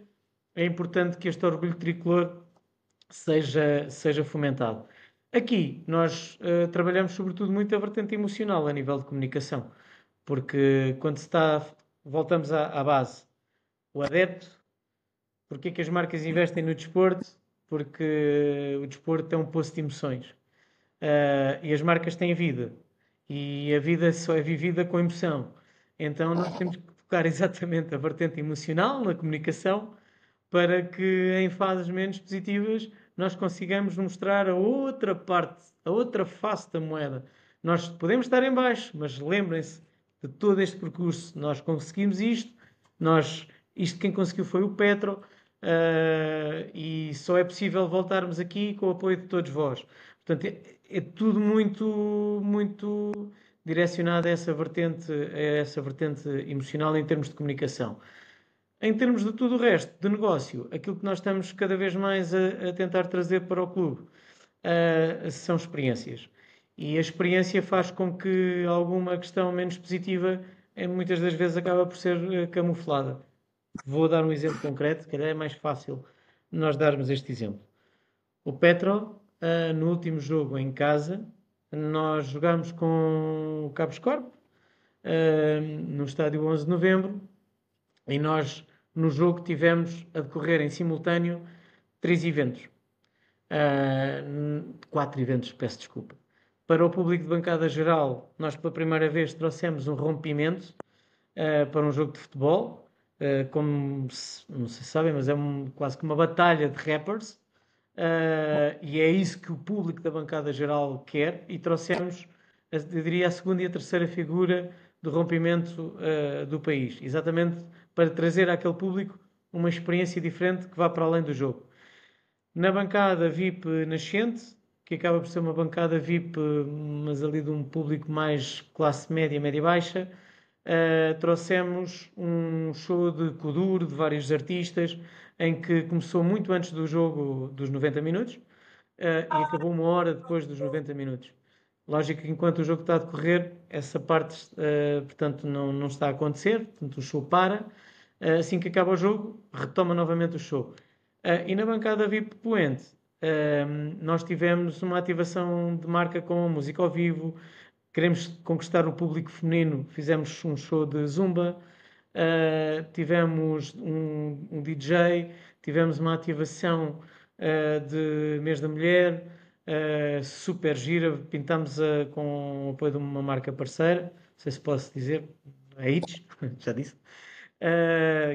é importante que este orgulho tricolor seja fomentado. Aqui nós trabalhamos sobretudo muito a vertente emocional a nível de comunicação, porque quando voltamos à base, o adepto, porque é que as marcas investem no desporto? Porque o desporto é um poço de emoções. E as marcas têm vida. E a vida só é vivida com emoção. Então nós temos que focar exatamente a vertente emocional na comunicação para que em fases menos positivas nós consigamos mostrar a outra parte, a outra face da moeda. Nós podemos estar em baixo, mas lembrem-se de todo este percurso. Nós conseguimos isto, isto quem conseguiu foi o Petro, e só é possível voltarmos aqui com o apoio de todos vós. Portanto, é tudo muito direcionado a essa vertente emocional em termos de comunicação. Em termos de tudo o resto, de negócio, aquilo que nós estamos cada vez mais a tentar trazer para o clube são experiências. E a experiência faz com que alguma questão menos positiva muitas das vezes acaba por ser camuflada. Vou dar um exemplo concreto, se calhar é mais fácil nós darmos este exemplo. O Petro, no último jogo em casa, nós jogámos com o Cabos Corp, no estádio 11 de novembro, e nós, no jogo, tivemos a decorrer em simultâneo 3 eventos. 4 eventos, peço desculpa. Para o público de bancada geral, nós pela primeira vez trouxemos um rompimento para um jogo de futebol, como não sei se sabem, mas é quase que uma batalha de rappers, e é isso que o público da bancada geral quer, e trouxemos, eu diria, a segunda e a terceira figura do rompimento do país, exatamente para trazer àquele público uma experiência diferente que vá para além do jogo. Na bancada VIP nascente, que acaba por ser uma bancada VIP, mas ali de um público mais classe média, média-baixa, trouxemos um show de Kuduro, de vários artistas, em que começou muito antes do jogo dos 90 minutos e acabou 1 hora depois dos 90 minutos. Lógico que enquanto o jogo está a decorrer, essa parte, portanto, não está a acontecer, portanto o show para. Assim que acaba o jogo, retoma novamente o show. E na bancada VIP Poente, nós tivemos uma ativação de marca com música ao vivo, queremos conquistar o público feminino, fizemos um show de Zumba, tivemos um DJ, tivemos uma ativação de mês da mulher, super gira, pintámos com o apoio de uma marca parceira, não sei se posso dizer, a Itch, já disse,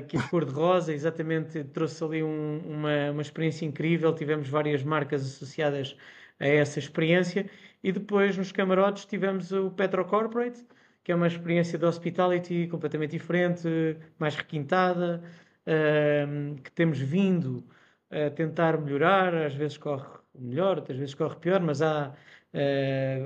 que é cor-de-rosa, exatamente, trouxe ali uma experiência incrível, tivemos várias marcas associadas a essa experiência, e depois nos camarotes tivemos o Petro Corporate, que é uma experiência de hospitality completamente diferente, mais requintada, que temos vindo a tentar melhorar, às vezes corre melhor, outras vezes corre pior, mas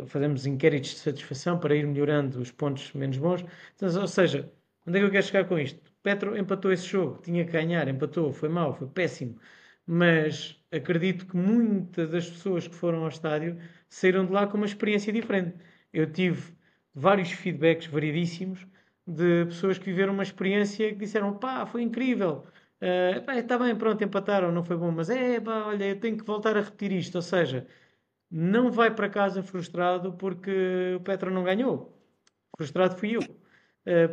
fazemos inquéritos de satisfação para ir melhorando os pontos menos bons. Então, ou seja, onde é que eu quero chegar com isto? Petro empatou esse jogo, tinha que ganhar, empatou, foi mau, foi péssimo, mas acredito que muitas das pessoas que foram ao estádio saíram de lá com uma experiência diferente. Eu tive vários feedbacks variedíssimos de pessoas que viveram uma experiência que disseram, pá, foi incrível, está bem, pronto, empataram, não foi bom, mas pá, olha, eu tenho que voltar a repetir isto, ou seja, não vai para casa frustrado porque o Petro não ganhou, frustrado fui eu,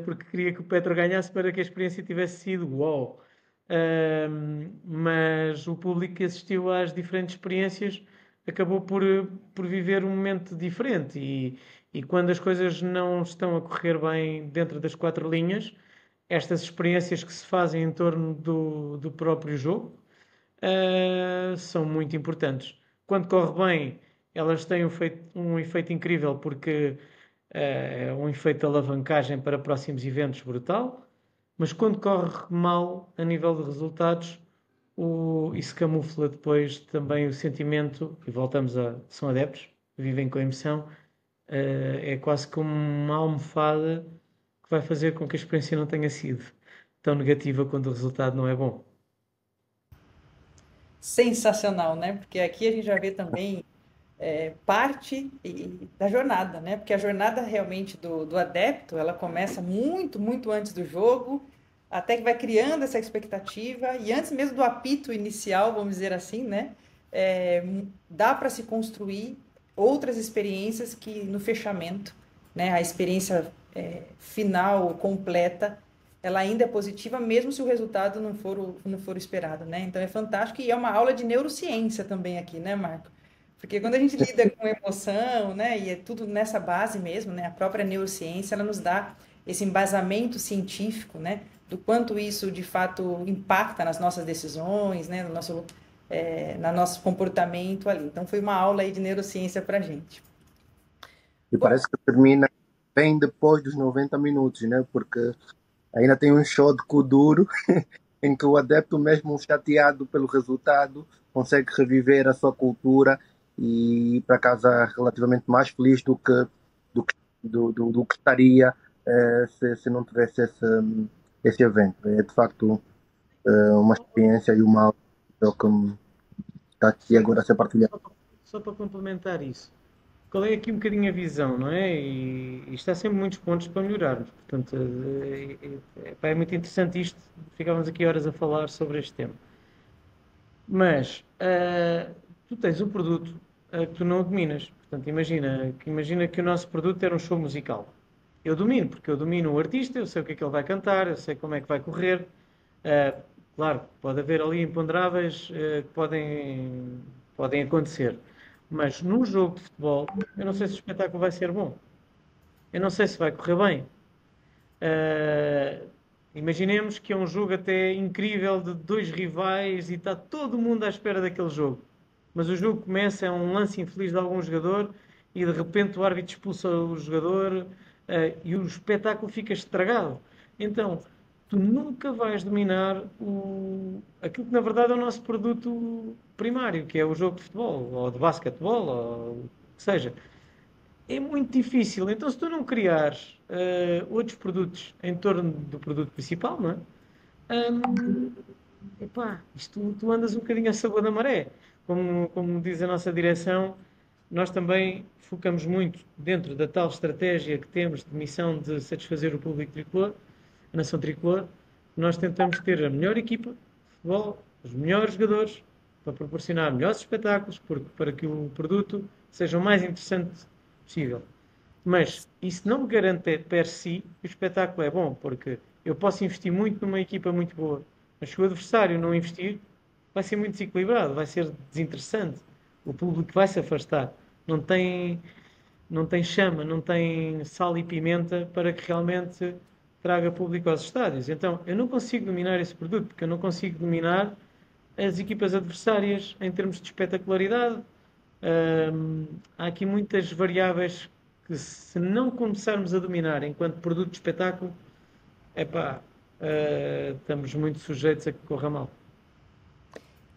porque queria que o Petro ganhasse para que a experiência tivesse sido uau. Mas o público que assistiu às diferentes experiências acabou por viver um momento diferente e quando as coisas não estão a correr bem dentro das 4 linhas, estas experiências que se fazem em torno do próprio jogo são muito importantes. Quando corre bem, elas têm um efeito incrível porque é um efeito de alavancagem para próximos eventos brutal, mas quando corre mal a nível de resultados, isso camufla depois também o sentimento, e voltamos são adeptos, vivem com emoção, é quase como uma almofada que vai fazer com que a experiência não tenha sido tão negativa quando o resultado não é bom. Sensacional, né? Porque aqui a gente já vê também parte da jornada, né? Porque a jornada realmente do adepto, ela começa muito, muito antes do jogo, até que vai criando essa expectativa, e antes mesmo do apito inicial, vamos dizer assim, né? Dá para se construir outras experiências que no fechamento, né? A experiência final, completa, ela ainda é positiva, mesmo se o resultado não for o esperado, né? Então é fantástico e é uma aula de neurociência também aqui, né, Marco? Porque quando a gente lida com emoção, né, e é tudo nessa base mesmo, né, a própria neurociência, ela nos dá esse embasamento científico, né, do quanto isso de fato impacta nas nossas decisões, né, no nosso comportamento ali. Então foi uma aula aí de neurociência para gente. E Bom, parece que termina bem depois dos 90 minutos, né? Porque ainda tem um show de Kuduro em que o adepto, mesmo chateado pelo resultado, consegue reviver a sua cultura e ir para casa relativamente mais feliz do que estaria se não tivesse esse evento. É de facto uma experiência e uma aula que está aqui Só, agora a ser partilhada. só para complementar isso, qual é aqui um bocadinho a visão, não é? E está sempre muitos pontos para melhorarmos. Portanto, pá, é muito interessante isto. Ficávamos aqui horas a falar sobre este tema. Mas tu tens um produto que tu não dominas. Portanto, imagina que o nosso produto era um show musical. Eu domino, porque eu domino o artista, eu sei o que é que ele vai cantar, eu sei como é que vai correr. Uh, claro, pode haver ali imponderáveis que podem acontecer. Mas num jogo de futebol, eu não sei se o espetáculo vai ser bom. Eu não sei se vai correr bem. Imaginemos que é um jogo até incrível de dois rivais e está todo mundo à espera daquele jogo. Mas o jogo começa, é um lance infeliz de algum jogador e de repente o árbitro expulsa o jogador e o espetáculo fica estragado. Então, tu nunca vais dominar aquilo que na verdade é o nosso produto primário, que é o jogo de futebol, ou de basquetebol, ou o que seja. É muito difícil. Então, se tu não criares outros produtos em torno do produto principal, não é? Epá, isto tu andas um bocadinho a sabor da maré. Como diz a nossa direção, nós também focamos muito dentro da tal estratégia que temos de missão de satisfazer o público tricolor, a nação tricolor. Nós tentamos ter a melhor equipa de futebol, os melhores jogadores, para proporcionar melhores espetáculos, para que o produto seja o mais interessante possível. Mas isso não me garante per si que o espetáculo é bom, porque eu posso investir muito numa equipa muito boa, mas se o adversário não investir, vai ser muito desequilibrado, vai ser desinteressante. O público vai se afastar. Não tem chama, não tem sal e pimenta para que realmente traga público aos estádios. Então, eu não consigo dominar esse produto, porque eu não consigo dominar as equipas adversárias em termos de espetacularidade. Há aqui muitas variáveis que, se não começarmos a dominar enquanto produto de espetáculo, epá, estamos muito sujeitos a que corra mal.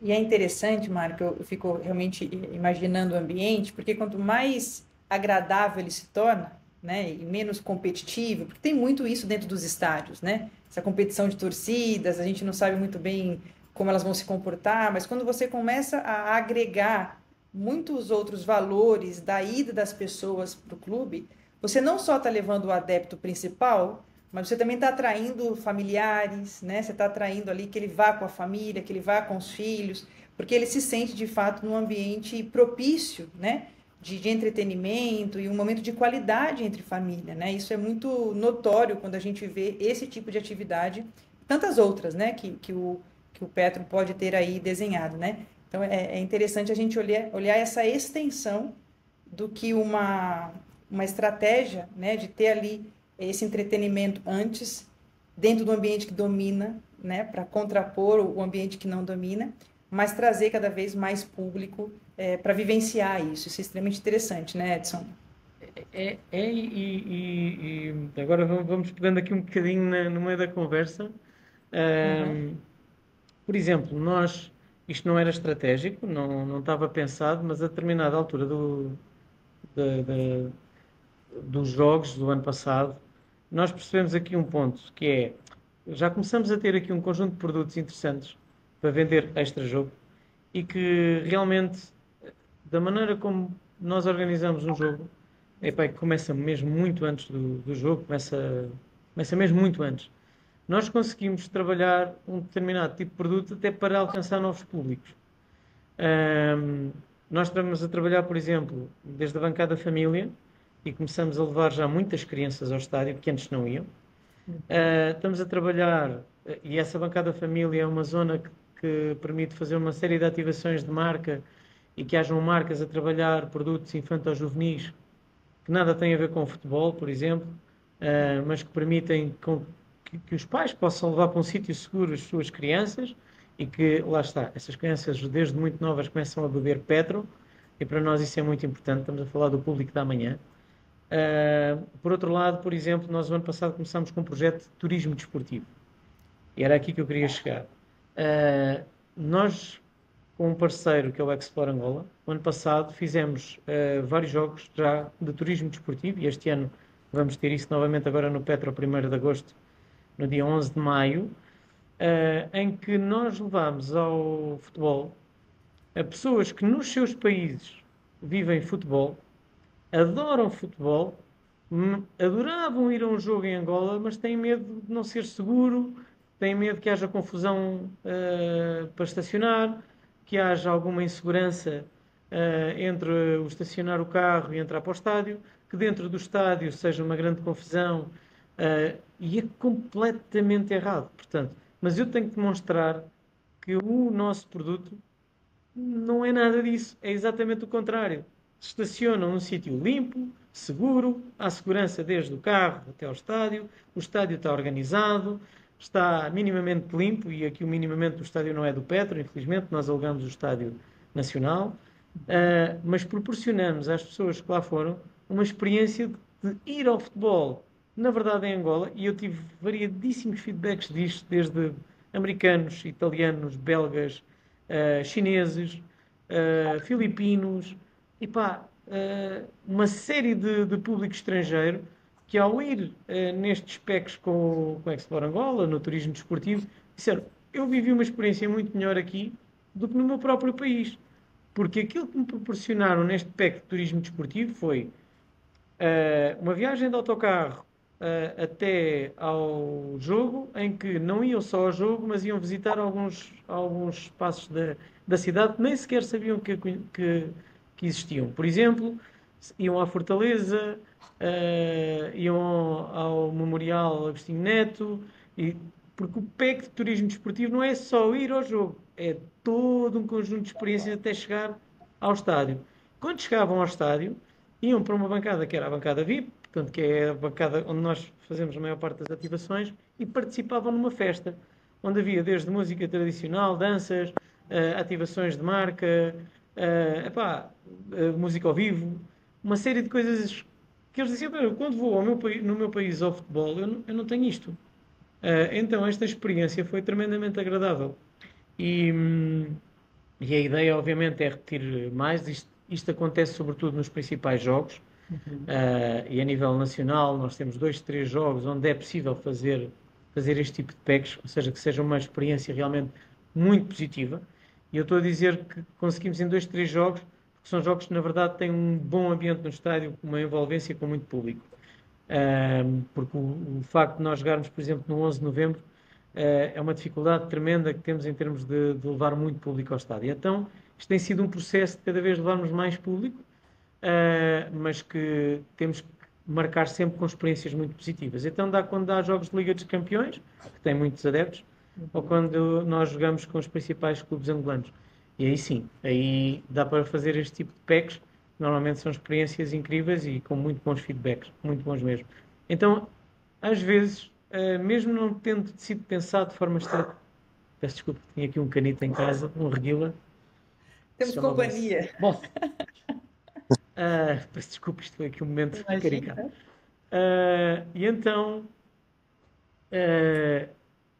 e é interessante, Marco, eu fico realmente imaginando o ambiente, porque quanto mais agradável ele se torna, né, e menos competitivo, porque tem muito isso dentro dos estádios, né? Essa competição de torcidas, a gente não sabe muito bem como elas vão se comportar, mas quando você começa a agregar muitos outros valores da ida das pessoas para o clube, você não só está levando o adepto principal, mas você também está atraindo familiares, né? Você está atraindo ali que ele vá com a família, que ele vá com os filhos, porque ele se sente de fato num ambiente propício, né? De entretenimento e um momento de qualidade entre família, né? Isso é muito notório quando a gente vê esse tipo de atividade, tantas outras, né? Que o Petro pode ter aí desenhado, né? Então é interessante a gente olhar essa extensão do que uma estratégia, né, de ter ali esse entretenimento antes, dentro do ambiente que domina, né, para contrapor o ambiente que não domina, mas trazer cada vez mais público para vivenciar isso. Isso é extremamente interessante, né, Edson? E agora vamos pegando aqui um bocadinho no meio da conversa. Uhum. Por exemplo, isto não era estratégico, não estava pensado, mas a determinada altura da- da- dos jogos do ano passado, nós percebemos aqui um ponto, que é, já começamos a ter aqui um conjunto de produtos interessantes para vender extra-jogo e que realmente, da maneira como nós organizamos um jogo, que começa mesmo muito antes do jogo, começa mesmo muito antes. Nós conseguimos trabalhar um determinado tipo de produto até para alcançar novos públicos. Nós estamos a trabalhar, por exemplo, desde a bancada família e começamos a levar já muitas crianças ao estádio que antes não iam. Estamos a trabalhar, e essa bancada família é uma zona que permite fazer uma série de ativações de marca e que hajam marcas a trabalhar produtos infanto-juvenis que nada têm a ver com o futebol, por exemplo, mas que permitem que os pais possam levar para um sítio seguro as suas crianças e que, lá está, essas crianças desde muito novas começam a beber Petro e para nós isso é muito importante, estamos a falar do público da manhã. Por outro lado, por exemplo, nós no ano passado começámos com um projeto de turismo desportivo e era aqui que eu queria chegar. Nós, com um parceiro que é o Explore Angola, o ano passado fizemos vários jogos já de turismo desportivo e este ano vamos ter isso novamente agora no Petro 1º de agosto, no dia 11 de maio, em que nós levamos ao futebol a pessoas que nos seus países vivem futebol, adoram futebol, adoravam ir a um jogo em Angola, mas têm medo de não ser seguro, têm medo que haja confusão para estacionar, que haja alguma insegurança entre o estacionar o carro e entrar para o estádio, que dentro do estádio seja uma grande confusão, e é completamente errado. Portanto, mas eu tenho que demonstrar que o nosso produto não é nada disso, é exatamente o contrário. Estacionam num sítio limpo, seguro, há segurança desde o carro até ao estádio, o estádio está organizado, está minimamente limpo, e aqui o minimamente do estádio não é do Petro, infelizmente, nós alugamos o Estádio Nacional, mas proporcionamos às pessoas que lá foram uma experiência de ir ao futebol, na verdade em Angola, e eu tive variadíssimos feedbacks disto, desde americanos, italianos, belgas, chineses, filipinos, e pá, uma série de público estrangeiro que ao ir nestes packs com o Explore Angola, no turismo desportivo, disseram, eu vivi uma experiência muito melhor aqui do que no meu próprio país. Porque aquilo que me proporcionaram neste pack de turismo desportivo foi uma viagem de autocarro até ao jogo, em que não iam só ao jogo, mas iam visitar alguns espaços da cidade que nem sequer sabiam que existiam. Por exemplo, iam à Fortaleza, iam ao Memorial Agostinho Neto, porque o pack de turismo desportivo não é só ir ao jogo, é todo um conjunto de experiências até chegar ao estádio. Quando chegavam ao estádio, iam para uma bancada que era a bancada VIP, portanto, que é a bancada onde nós fazemos a maior parte das ativações, e participavam numa festa, onde havia desde música tradicional, danças, ativações de marca, música ao vivo, uma série de coisas que eles diziam, quando vou no meu país ao futebol, eu não tenho isto. Então esta experiência foi tremendamente agradável. E a ideia, obviamente, é repetir mais. Isto acontece sobretudo nos principais jogos. E a nível nacional nós temos 2, 3 jogos onde é possível fazer este tipo de packs, ou seja, que seja uma experiência realmente muito positiva. E eu estou a dizer que conseguimos em 2, 3 jogos, porque são jogos que na verdade têm um bom ambiente no estádio, uma envolvência com muito público. Porque o facto de nós jogarmos, por exemplo, no 11 de novembro, é uma dificuldade tremenda que temos em termos de levar muito público ao estádio. Então, isto tem sido um processo de cada vez levarmos mais público, mas que temos que marcar sempre com experiências muito positivas. Então, quando dá jogos de Liga dos Campeões, que tem muitos adeptos, ou quando nós jogamos com os principais clubes angolanos. E aí sim, aí dá para fazer este tipo de packs. Normalmente são experiências incríveis e com muito bons feedbacks, muito bons mesmo. Então, às vezes, mesmo não tendo sido pensado de forma estratégica, peço desculpa, tinha aqui um canito em casa, um reguila. Temos companhia. Bom, peço desculpa, isto foi aqui um momento caricato. E então,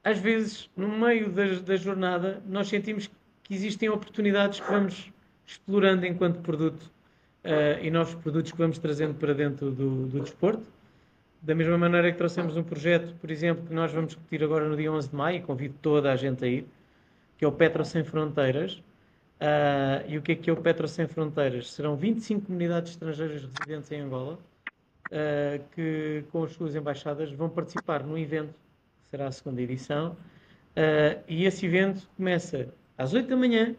às vezes, no meio da jornada, nós sentimos que existem oportunidades que vamos explorando enquanto produto e novos produtos que vamos trazendo para dentro do desporto. Da mesma maneira que trouxemos um projeto, por exemplo, que nós vamos discutir agora no dia 11 de maio, e convido toda a gente a ir, que é o Petro Sem Fronteiras. E o que é o Petro Sem Fronteiras? Serão 25 comunidades estrangeiras residentes em Angola, que com as suas embaixadas vão participar no evento, que será a segunda edição, e esse evento começa às 8 da manhã,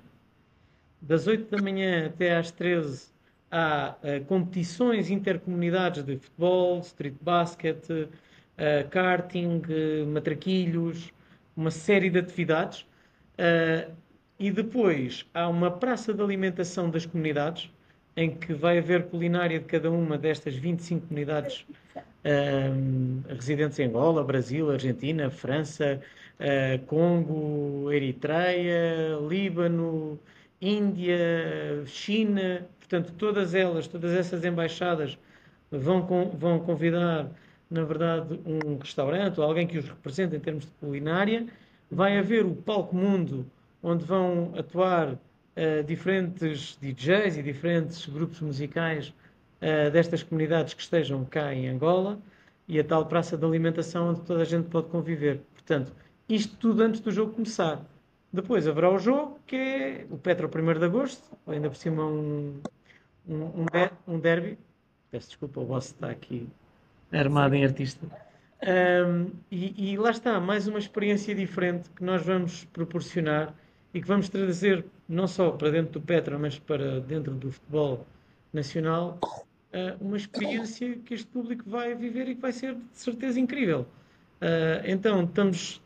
das 8 da manhã até às 13 há competições intercomunidades de futebol, street basket, karting, matraquilhos, uma série de atividades. E depois há uma praça de alimentação das comunidades, em que vai haver culinária de cada uma destas 25 comunidades residentes em Angola, Brasil, Argentina, França, Congo, Eritreia, Líbano, Índia, China. Portanto, todas elas, todas essas embaixadas vão convidar, na verdade, um restaurante ou alguém que os represente em termos de culinária. Vai haver o Palco Mundo, onde vão atuar diferentes DJs e diferentes grupos musicais destas comunidades que estejam cá em Angola, e a tal praça de alimentação onde toda a gente pode conviver. Portanto, isto tudo antes do jogo começar. Depois haverá o jogo, que é o Petro 1º de Agosto, ainda por cima um derby. Peço desculpa, o boss está aqui armado em artista. E lá está, mais uma experiência diferente que nós vamos proporcionar e que vamos trazer não só para dentro do Petra, mas para dentro do futebol nacional, uma experiência que este público vai viver e que vai ser de certeza incrível. Então, estamos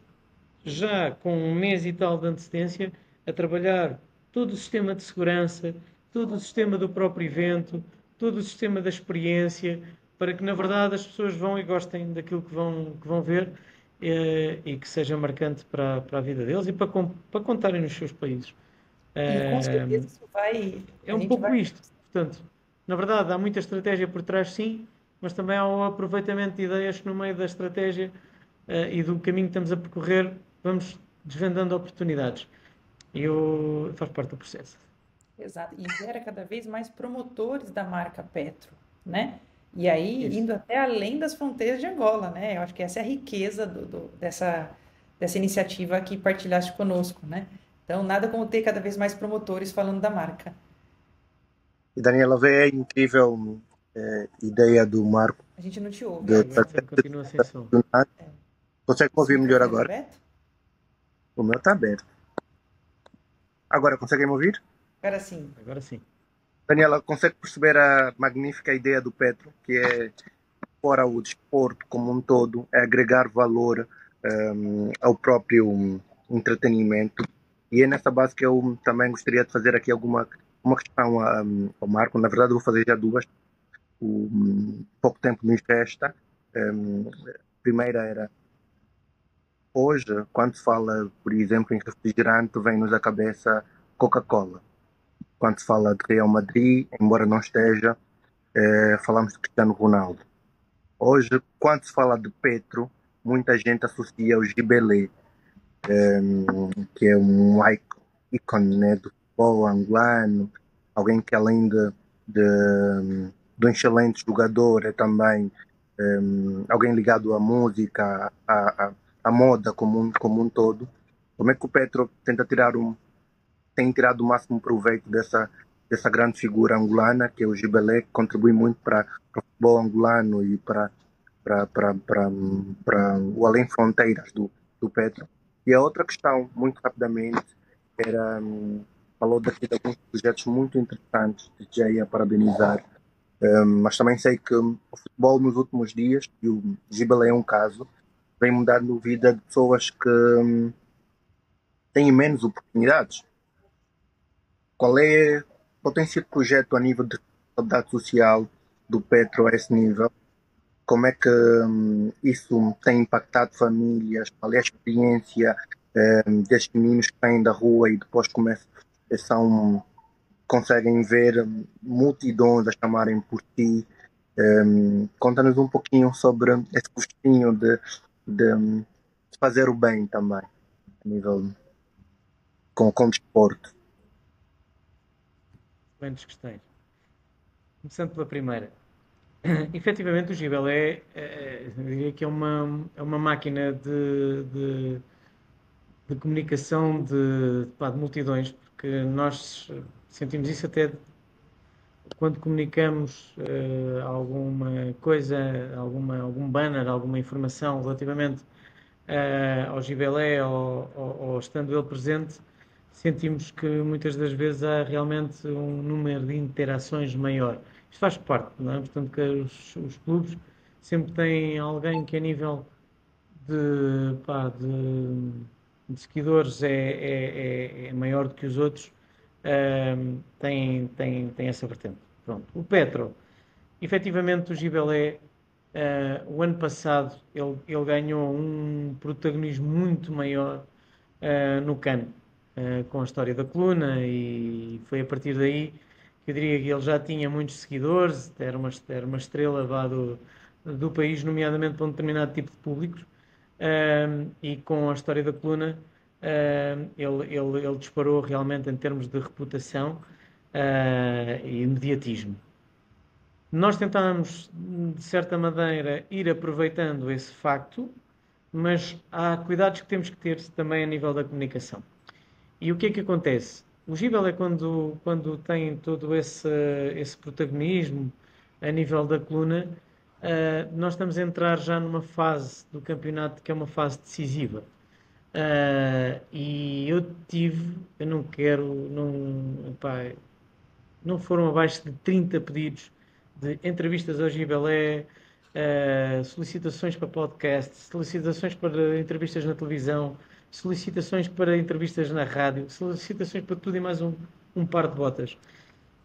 já com um mês e tal de antecedência a trabalhar todo o sistema de segurança, todo o sistema do próprio evento, todo o sistema da experiência, para que na verdade as pessoas vão e gostem daquilo que vão ver, e que seja marcante para a vida deles e para contarem nos seus países. E com certeza isso vai. É A um gente pouco vai. isto. Portanto, na verdade, há muita estratégia por trás, sim, mas também há o aproveitamento de ideias que no meio da estratégia e do caminho que estamos a percorrer, vamos desvendando oportunidades. E faz parte do processo. Exato. E gera cada vez mais promotores da marca Petro, né? E aí, Isso. indo até além das fronteiras de Angola, né? Eu acho que essa é a riqueza dessa iniciativa que partilhaste conosco, né? Então, nada como ter cada vez mais promotores falando da marca. E Daniela, vê a incrível ideia do Marco A gente não te ouve, de Agora Alisson. fazer continua sem som. Consegue Seu ouvir melhor microfone tá agora? aberto? O meu está aberto. Agora, conseguem me ouvir? Agora sim. Agora sim. Daniela, consegue perceber a magnífica ideia do Petro, que é, fora o desporto como um todo, é agregar valor ao próprio entretenimento. E é nessa base que eu também gostaria de fazer aqui uma questão ao Marco. Na verdade, eu vou fazer já duas. Pouco tempo nos resta. A primeira era, hoje, quando se fala, por exemplo, em refrigerante, vem-nos à cabeça Coca-Cola. Quando se fala de Real Madrid, embora não esteja, falamos de Cristiano Ronaldo. Hoje, quando se fala de Petro, muita gente associa ao Gibelé, que é um ícone, né, do futebol angolano, alguém que além de um excelente jogador é também alguém ligado à música, à moda como um todo. Como é que o Petro tem tirado o máximo proveito dessa grande figura angolana, que é o Gibelé, que contribui muito para o futebol angolano e para o além fronteiras do Petro? E a outra questão, muito rapidamente, era, falou daqui de alguns projetos muito interessantes que já ia parabenizar, mas também sei que o futebol nos últimos dias, e o Gibelé é um caso, vem mudando a vida de pessoas que têm menos oportunidades. Qual tem sido o projeto a nível de responsabilidade social do Petro a esse nível? Como é que isso tem impactado famílias? Qual é a experiência destes meninos que saem da rua e depois conseguem ver multidões a chamarem por ti? Conta-nos um pouquinho sobre esse gostinho de fazer o bem também, a nível com o desporto. Excelentes questões. Começando pela primeira. Efetivamente, o Gibelé, eu diria que é uma máquina de comunicação de multidões, porque nós sentimos isso até quando comunicamos alguma coisa, algum banner, alguma informação relativamente ao Gibelé ou estando ele presente, sentimos que muitas das vezes há realmente um número de interações maior. Isto faz parte, não é? Portanto, que os clubes sempre têm alguém que a nível de seguidores é maior do que os outros, tem essa vertente. Pronto. O Petro, efetivamente, o Gibelé, o ano passado, ele ganhou um protagonismo muito maior no CAN, com a história da coluna, e foi a partir daí que eu diria que ele já tinha muitos seguidores, era uma estrela do país, nomeadamente para um determinado tipo de públicos, e com a história da coluna, ele disparou realmente em termos de reputação e mediatismo. Nós tentámos, de certa maneira, ir aproveitando esse facto, mas há cuidados que temos que ter também a nível da comunicação. E o que é que acontece? O Gibel é quando tem todo esse protagonismo a nível da coluna, nós estamos a entrar já numa fase do campeonato que é uma fase decisiva. E eu não quero, não, pá, não foram abaixo de 30 pedidos de entrevistas ao Gibelé, solicitações para podcast, solicitações para entrevistas na televisão, solicitações para entrevistas na rádio, solicitações para tudo e mais um par de botas.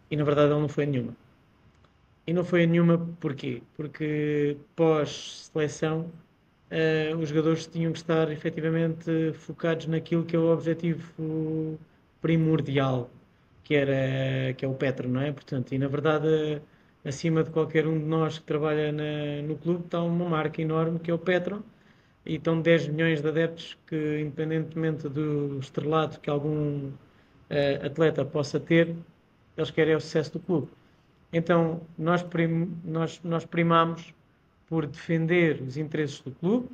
E na verdade ele não foi a nenhuma. E não foi a nenhuma porquê? Porque pós-seleção os jogadores tinham que estar efetivamente focados naquilo que é o objetivo primordial, que é o Petro, não é? Portanto, e na verdade, acima de qualquer um de nós que trabalha no clube, está uma marca enorme que é o Petro, e estão 10 milhões de adeptos que, independentemente do estrelato que algum atleta possa ter, eles querem o sucesso do clube. Então, nós primamos por defender os interesses do clube,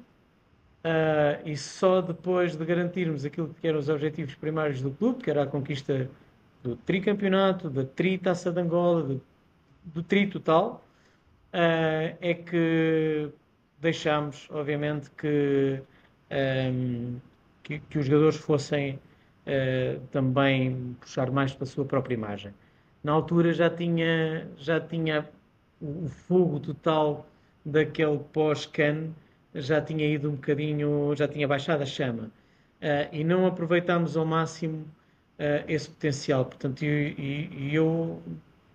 e só depois de garantirmos aquilo que eram os objetivos primários do clube, que era a conquista do tricampeonato, da tri-taça de Angola, do tri total, é que deixámos, obviamente, que os jogadores fossem também puxar mais pela sua própria imagem. Na altura já tinha o fogo total daquele pós-CAN, já tinha ido um bocadinho, já tinha baixado a chama. E não aproveitámos ao máximo esse potencial. Portanto, eu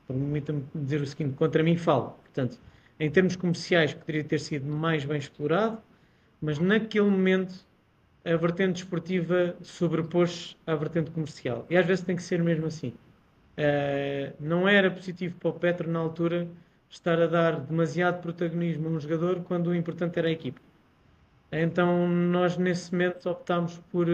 permita-me dizer o seguinte, contra mim falo. Portanto, em termos comerciais poderia ter sido mais bem explorado, mas naquele momento a vertente desportiva sobrepôs à vertente comercial. E às vezes tem que ser mesmo assim. Não era positivo para o Petro na altura estar a dar demasiado protagonismo a um jogador quando o importante era a equipa. Então nós nesse momento optámos por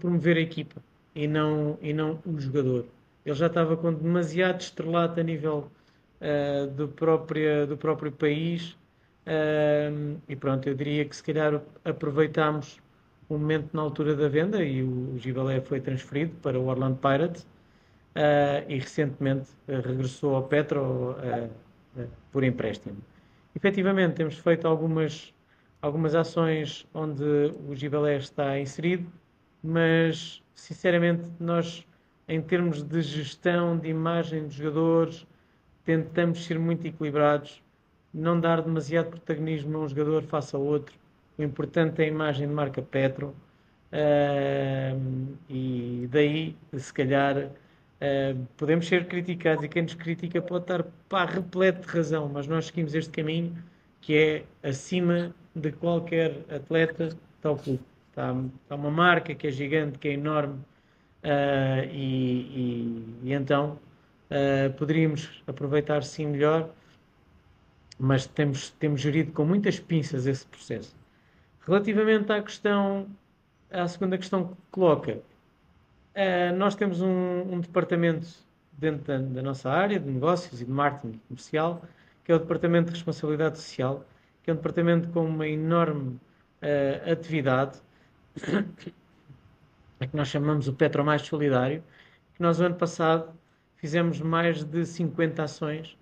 promover a equipa e não o jogador. Ele já estava com demasiado estrelato a nível do próprio país, e pronto, eu diria que se calhar aproveitámos o momento na altura da venda e o Gibelé foi transferido para o Orlando Pirates, e recentemente regressou ao Petro por empréstimo. Efetivamente, temos feito algumas ações onde o Gibelé está inserido, mas sinceramente nós, em termos de gestão de imagem de jogadores, tentamos ser muito equilibrados, não dar demasiado protagonismo a um jogador face ao outro. O importante é a imagem de marca Petro, e daí, se calhar, podemos ser criticados e quem nos critica pode estar repleto de razão, mas nós seguimos este caminho que é acima de qualquer atleta está o clube. Está uma marca que é gigante, que é enorme, e então poderíamos aproveitar sim melhor, mas temos gerido com muitas pinças esse processo. Relativamente à segunda questão que coloca, nós temos um departamento dentro da nossa área de negócios e de marketing comercial que é o Departamento de Responsabilidade Social, que é um departamento com uma enorme atividade, que nós chamamos o Petro Mais Solidário, que nós, o ano passado, fizemos mais de 50 ações,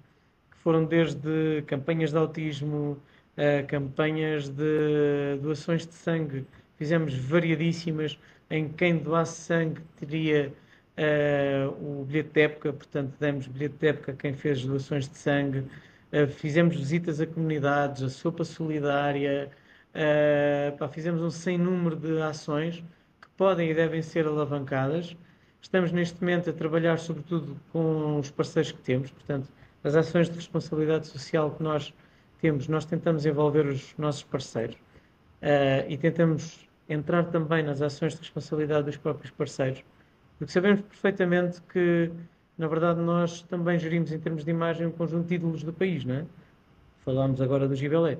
que foram desde campanhas de autismo, campanhas de doações de sangue, fizemos variadíssimas, em quem doasse sangue teria o bilhete de época, portanto demos bilhete de época a quem fez doações de sangue, fizemos visitas a comunidades, a sopa solidária, fizemos um sem número de ações que podem e devem ser alavancadas. Estamos neste momento a trabalhar sobretudo com os parceiros que temos, portanto, as ações de responsabilidade social que nós temos, nós tentamos envolver os nossos parceiros e tentamos entrar também nas ações de responsabilidade dos próprios parceiros, porque sabemos perfeitamente que, na verdade, nós também gerimos em termos de imagem um conjunto de ídolos do país, não é? Falámos agora do Gibelé.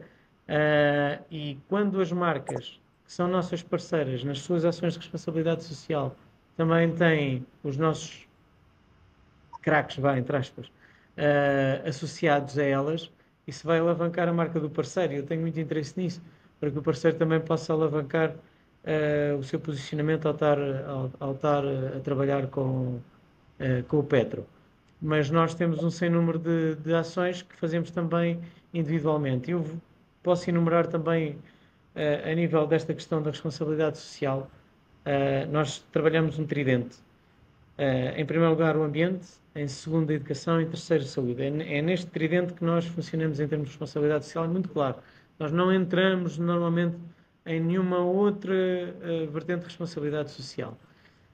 E quando as marcas, que são nossas parceiras, nas suas ações de responsabilidade social, também têm os nossos craques, vá, entre aspas, associados a elas, isso vai alavancar a marca do parceiro. Eu tenho muito interesse nisso, para que o parceiro também possa alavancar o seu posicionamento ao estar a trabalhar com o Petro. Mas nós temos um sem número de ações que fazemos também individualmente. Eu posso enumerar também, a nível desta questão da responsabilidade social, nós trabalhamos um tridente. Em primeiro lugar, o ambiente, em segundo, a educação e em terceiro, a saúde. É neste tridente que nós funcionamos em termos de responsabilidade social, é muito claro. Nós não entramos normalmente em nenhuma outra vertente de responsabilidade social.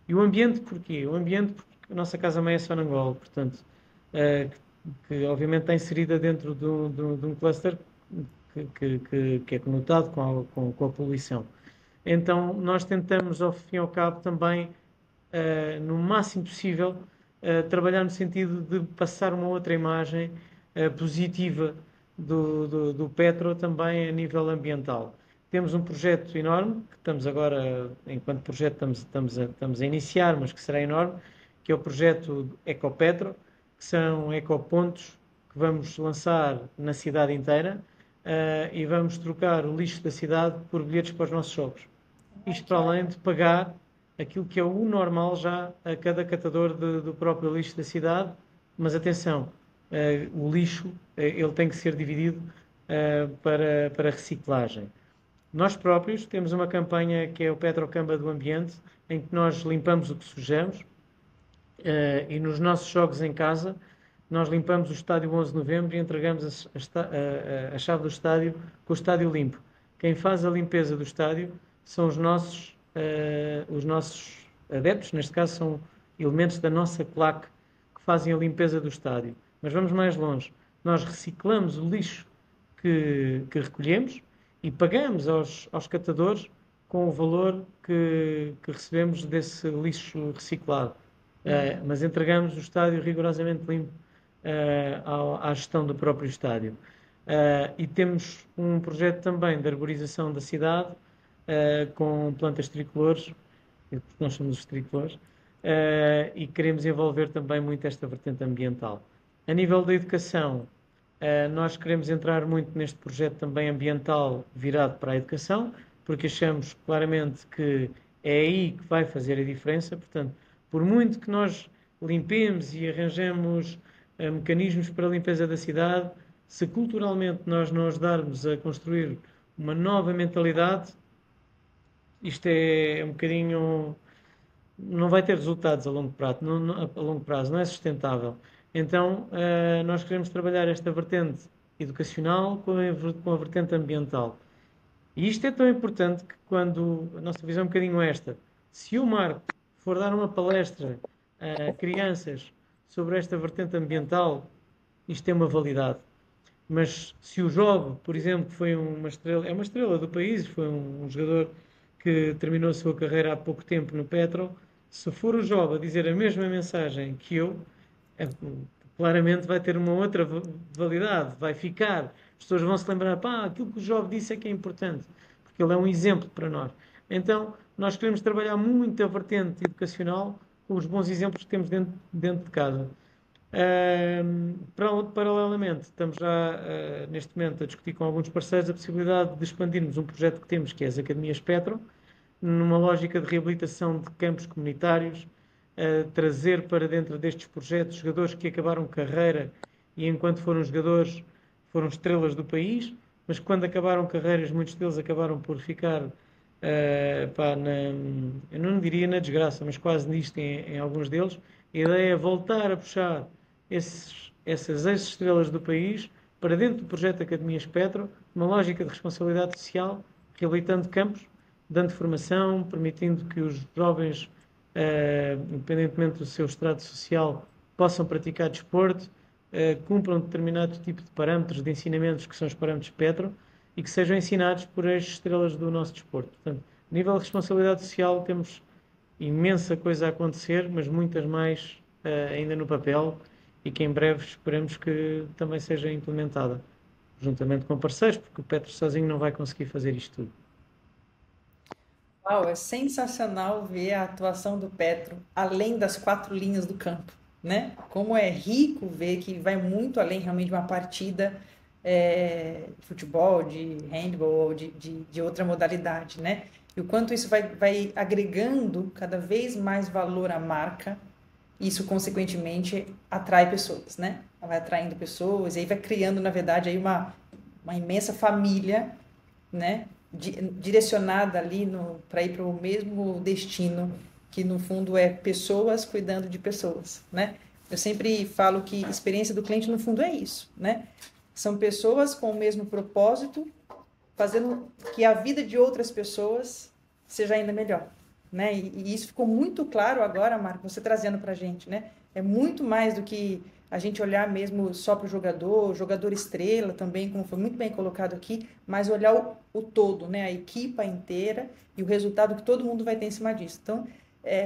E o ambiente, porquê? O ambiente, porque a nossa casa-mãe é Sonangol, portanto, que obviamente está inserida dentro de um cluster que é conotado com a poluição. Então, nós tentamos, ao fim e ao cabo, também, no máximo possível, trabalhar no sentido de passar uma outra imagem positiva do Petro também a nível ambiental. Temos um projeto enorme, que estamos agora, enquanto projeto, estamos a iniciar, mas que será enorme, que é o projeto Ecopetro, que são ecopontos que vamos lançar na cidade inteira e vamos trocar o lixo da cidade por bilhetes para os nossos jogos. Isto para além de pagar aquilo que é o normal já a cada catador do próprio lixo da cidade, mas atenção, o lixo ele tem que ser dividido para reciclagem. Nós próprios temos uma campanha que é o Petrocamba do Ambiente, em que nós limpamos o que sujamos e nos nossos jogos em casa nós limpamos o estádio 11 de novembro e entregamos a chave do estádio com o estádio limpo. Quem faz a limpeza do estádio são os nossos adeptos, neste caso são elementos da nossa claque que fazem a limpeza do estádio. Mas vamos mais longe. Nós reciclamos o lixo que recolhemos e pagamos aos catadores com o valor que recebemos desse lixo reciclado. Mas entregamos o estádio rigorosamente limpo à gestão do próprio estádio. E temos um projeto também de arborização da cidade com plantas tricolores, porque nós somos os tricolores, e queremos envolver também muito esta vertente ambiental. A nível da educação, nós queremos entrar muito neste projeto também ambiental virado para a educação, porque achamos claramente que é aí que vai fazer a diferença. Portanto, por muito que nós limpemos e arranjemos mecanismos para a limpeza da cidade, se culturalmente nós não ajudarmos a construir uma nova mentalidade, isto é um bocadinho... não vai ter resultados a longo prazo, não é sustentável. Então, nós queremos trabalhar esta vertente educacional com a vertente ambiental. E isto é tão importante que quando a nossa visão é um bocadinho esta, se o Marco for dar uma palestra a crianças sobre esta vertente ambiental, isto tem uma validade. Mas se o Job, por exemplo, foi uma estrela do país, foi um jogador que terminou a sua carreira há pouco tempo no Petro, se for o Job a dizer a mesma mensagem que eu, claramente vai ter uma outra validade, vai ficar. As pessoas vão se lembrar, aquilo que o Job disse é que é importante, porque ele é um exemplo para nós. Então, nós queremos trabalhar muito a vertente educacional com os bons exemplos que temos dentro de casa. Paralelamente, estamos já neste momento a discutir com alguns parceiros a possibilidade de expandirmos um projeto que temos, que é as Academias Petro, numa lógica de reabilitação de campos comunitários, trazer para dentro destes projetos jogadores que acabaram carreira e enquanto foram jogadores foram estrelas do país, mas quando acabaram carreiras muitos deles acabaram por ficar, eu não diria na desgraça, mas quase nisto em alguns deles. A ideia é voltar a puxar essas ex-estrelas do país para dentro do projeto Academias Petro, uma lógica de responsabilidade social, reabilitando campos, dando formação, permitindo que os jovens, independentemente do seu estrato social, possam praticar desporto, cumpram determinado tipo de parâmetros, de ensinamentos que são os parâmetros Petro, e que sejam ensinados por ex-estrelas do nosso desporto. Portanto, a nível de responsabilidade social, temos imensa coisa a acontecer, mas muitas mais ainda no papel e que em breve esperamos que também seja implementada, juntamente com parceiros, porque o Petro sozinho não vai conseguir fazer isto tudo. Uau, é sensacional ver a atuação do Petro além das quatro linhas do campo, né? Como é rico ver que vai muito além realmente de uma partida de futebol, de handball ou de outra modalidade, né? E o quanto isso vai agregando cada vez mais valor à marca, isso consequentemente atrai pessoas, né? Vai atraindo pessoas e aí vai criando, na verdade, aí uma imensa família, né? Direcionada ali para ir para o mesmo destino, que no fundo é pessoas cuidando de pessoas, né? Eu sempre falo que experiência do cliente no fundo é isso, né? São pessoas com o mesmo propósito, fazendo que a vida de outras pessoas seja ainda melhor, né? E isso ficou muito claro agora, Marco, você trazendo para a gente, né? É muito mais do que a gente olhar mesmo só para o jogador estrela também, como foi muito bem colocado aqui, mas olhar o todo, né? A equipa inteira e o resultado que todo mundo vai ter em cima disso. Então,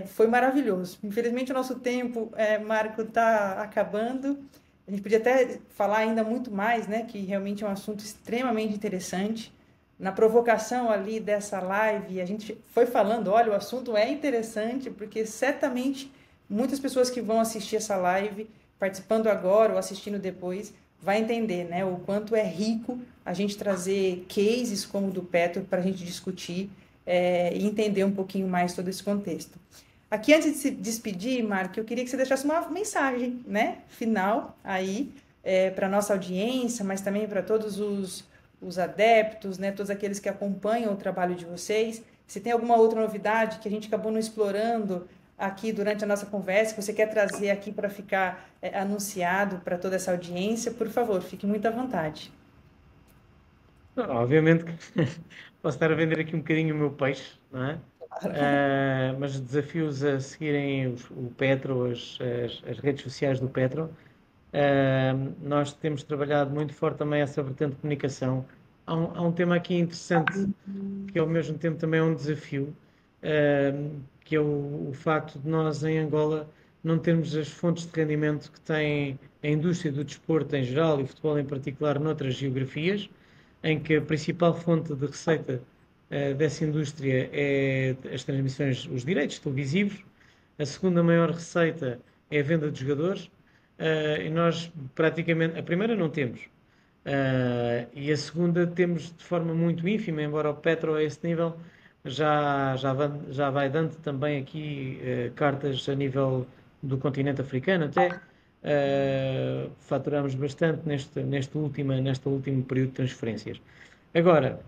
foi maravilhoso. Infelizmente, o nosso tempo, Marco, está acabando. A gente podia até falar ainda muito mais, né? Que realmente é um assunto extremamente interessante. Na provocação ali dessa live, a gente foi falando, olha, o assunto é interessante, porque certamente muitas pessoas que vão assistir essa live, participando agora ou assistindo depois, vai entender, né, o quanto é rico a gente trazer cases como o do Petro para a gente discutir e entender um pouquinho mais todo esse contexto. Aqui, antes de se despedir, Mark, eu queria que você deixasse uma mensagem, né, final aí para a nossa audiência, mas também para todos os adeptos, né, todos aqueles que acompanham o trabalho de vocês. Se tem alguma outra novidade que a gente acabou não explorando aqui durante a nossa conversa, que você quer trazer aqui para ficar anunciado para toda essa audiência, por favor, fique muito à vontade. Não, obviamente que posso estar a vender aqui um bocadinho o meu peixe, não é? Mas desafios a seguirem o Petro, as redes sociais do Petro. Nós temos trabalhado muito forte também essa vertente de comunicação. Há um tema aqui interessante, que ao mesmo tempo também é um desafio, que é o facto de nós em Angola não termos as fontes de rendimento que tem a indústria do desporto em geral e o futebol em particular noutras geografias, em que a principal fonte de receita dessa indústria é as transmissões, os direitos televisivos. A segunda maior receita é a venda de jogadores. E nós praticamente, a primeira não temos, e a segunda temos de forma muito ínfima, embora o Petro a esse nível já vai dando também aqui cartas a nível do continente africano até. Faturamos bastante neste último período de transferências. Agora,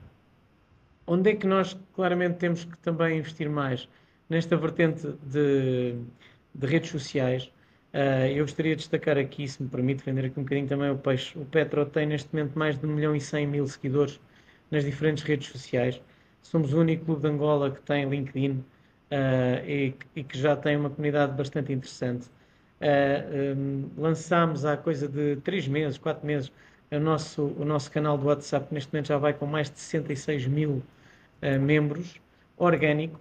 onde é que nós claramente temos que também investir mais? Nesta vertente de redes sociais. Eu gostaria de destacar aqui, se me permite, vender aqui um bocadinho também o peixe. O Petro tem neste momento mais de 1.100.000 seguidores nas diferentes redes sociais. Somos o único clube de Angola que tem LinkedIn e que já tem uma comunidade bastante interessante. Lançámos há coisa de 3 meses, 4 meses, o nosso canal do WhatsApp, neste momento já vai com mais de 66.000 membros, orgânico,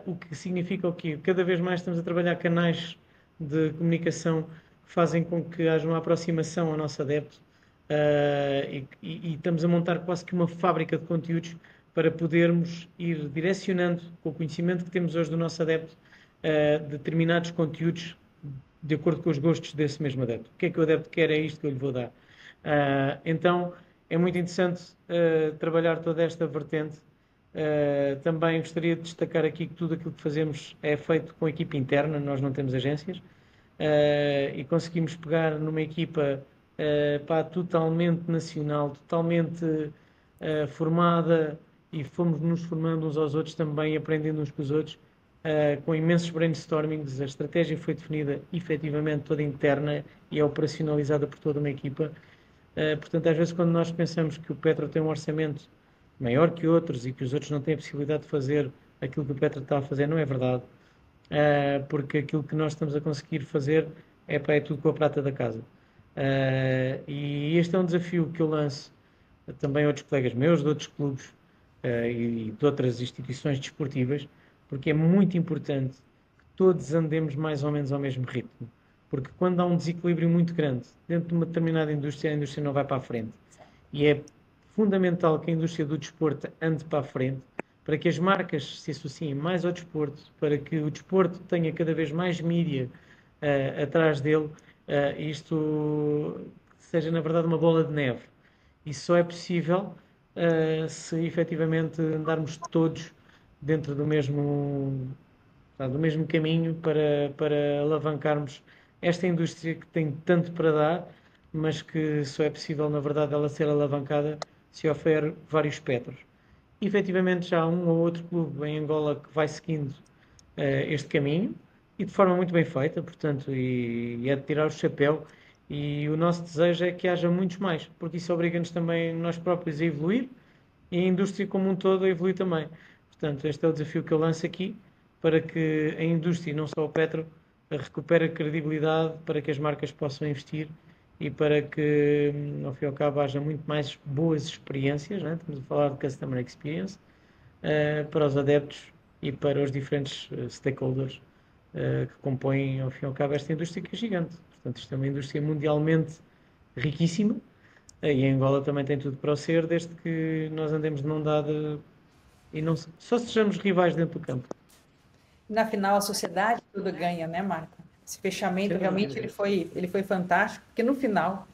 o que significa que cada vez mais estamos a trabalhar canais de comunicação que fazem com que haja uma aproximação ao nosso adepto e estamos a montar quase que uma fábrica de conteúdos para podermos ir direcionando com o conhecimento que temos hoje do nosso adepto determinados conteúdos de acordo com os gostos desse mesmo adepto. O que é que o adepto quer, é isto que eu lhe vou dar. Então, é muito interessante trabalhar toda esta vertente. Também gostaria de destacar aqui que tudo aquilo que fazemos é feito com equipa interna, nós não temos agências, e conseguimos pegar numa equipa totalmente nacional, totalmente formada, e fomos nos formando uns aos outros também, aprendendo uns com os outros, com imensos brainstormings. A estratégia foi definida efetivamente toda interna e é operacionalizada por toda uma equipa. Portanto, às vezes quando nós pensamos que o Petra tem um orçamento maior que outros e que os outros não têm a possibilidade de fazer aquilo que o Petra está a fazer, não é verdade. Porque aquilo que nós estamos a conseguir fazer é tudo com a prata da casa. E este é um desafio que eu lanço também a outros colegas meus, de outros clubes e de outras instituições desportivas, porque é muito importante que todos andemos mais ou menos ao mesmo ritmo. Porque quando há um desequilíbrio muito grande dentro de uma determinada indústria, a indústria não vai para a frente. E é fundamental que a indústria do desporto ande para a frente, para que as marcas se associem mais ao desporto, para que o desporto tenha cada vez mais mídia atrás dele, isto seja na verdade uma bola de neve. Isso só é possível se efetivamente andarmos todos dentro do mesmo caminho para alavancarmos esta indústria que tem tanto para dar, mas que só é possível, na verdade, ela ser alavancada se houver vários espectros. E, efetivamente, já há um ou outro clube em Angola que vai seguindo este caminho, e de forma muito bem feita, portanto, e é de tirar o chapéu. E o nosso desejo é que haja muitos mais, porque isso obriga-nos também nós próprios a evoluir e a indústria como um todo a evoluir também. Portanto, este é o desafio que eu lanço aqui, para que a indústria, e não só o Petro, recupere a credibilidade, para que as marcas possam investir e para que, ao fim e ao cabo, haja muito mais boas experiências, né? Estamos a falar de Customer Experience, para os adeptos e para os diferentes stakeholders que compõem, ao fim e ao cabo, esta indústria que é gigante. Portanto, isto é uma indústria mundialmente riquíssima, e a Angola também tem tudo para o ser, desde que nós andemos de mão dada e não só sejamos rivais dentro do campo. Na final, a sociedade tudo ganha, né, Marco? Esse fechamento realmente ele foi fantástico, porque no final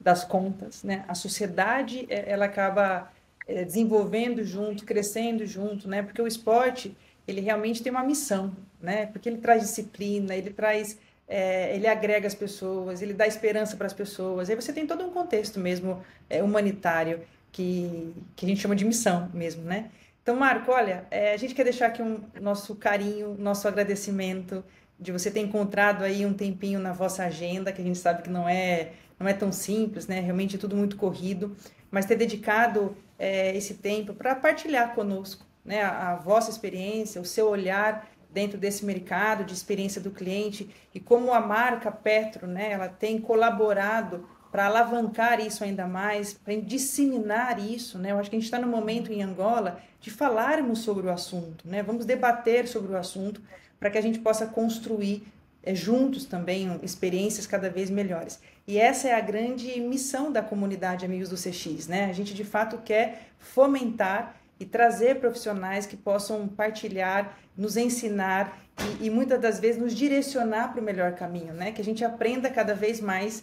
das contas, né, a sociedade ela acaba desenvolvendo junto, crescendo junto, né? Porque o esporte ele realmente tem uma missão, né? Porque ele traz disciplina, ele agrega as pessoas, ele dá esperança para as pessoas. Aí você tem todo um contexto mesmo humanitário que a gente chama de missão mesmo, né? Então, Marco, olha, a gente quer deixar aqui nosso carinho, nosso agradecimento de você ter encontrado aí um tempinho na vossa agenda, que a gente sabe que não é tão simples, né? Realmente é tudo muito corrido, mas ter dedicado esse tempo para partilhar conosco, né? A vossa experiência, o seu olhar dentro desse mercado de experiência do cliente e como a marca Petro, né? Ela tem colaborado para alavancar isso ainda mais, para disseminar isso, né? Eu acho que a gente está no momento em Angola de falarmos sobre o assunto, né? Vamos debater sobre o assunto para que a gente possa construir juntos também experiências cada vez melhores. E essa é a grande missão da comunidade Amigos do CX, né? A gente de fato quer fomentar e trazer profissionais que possam partilhar, nos ensinar e muitas das vezes nos direcionar para o melhor caminho, né? Que a gente aprenda cada vez mais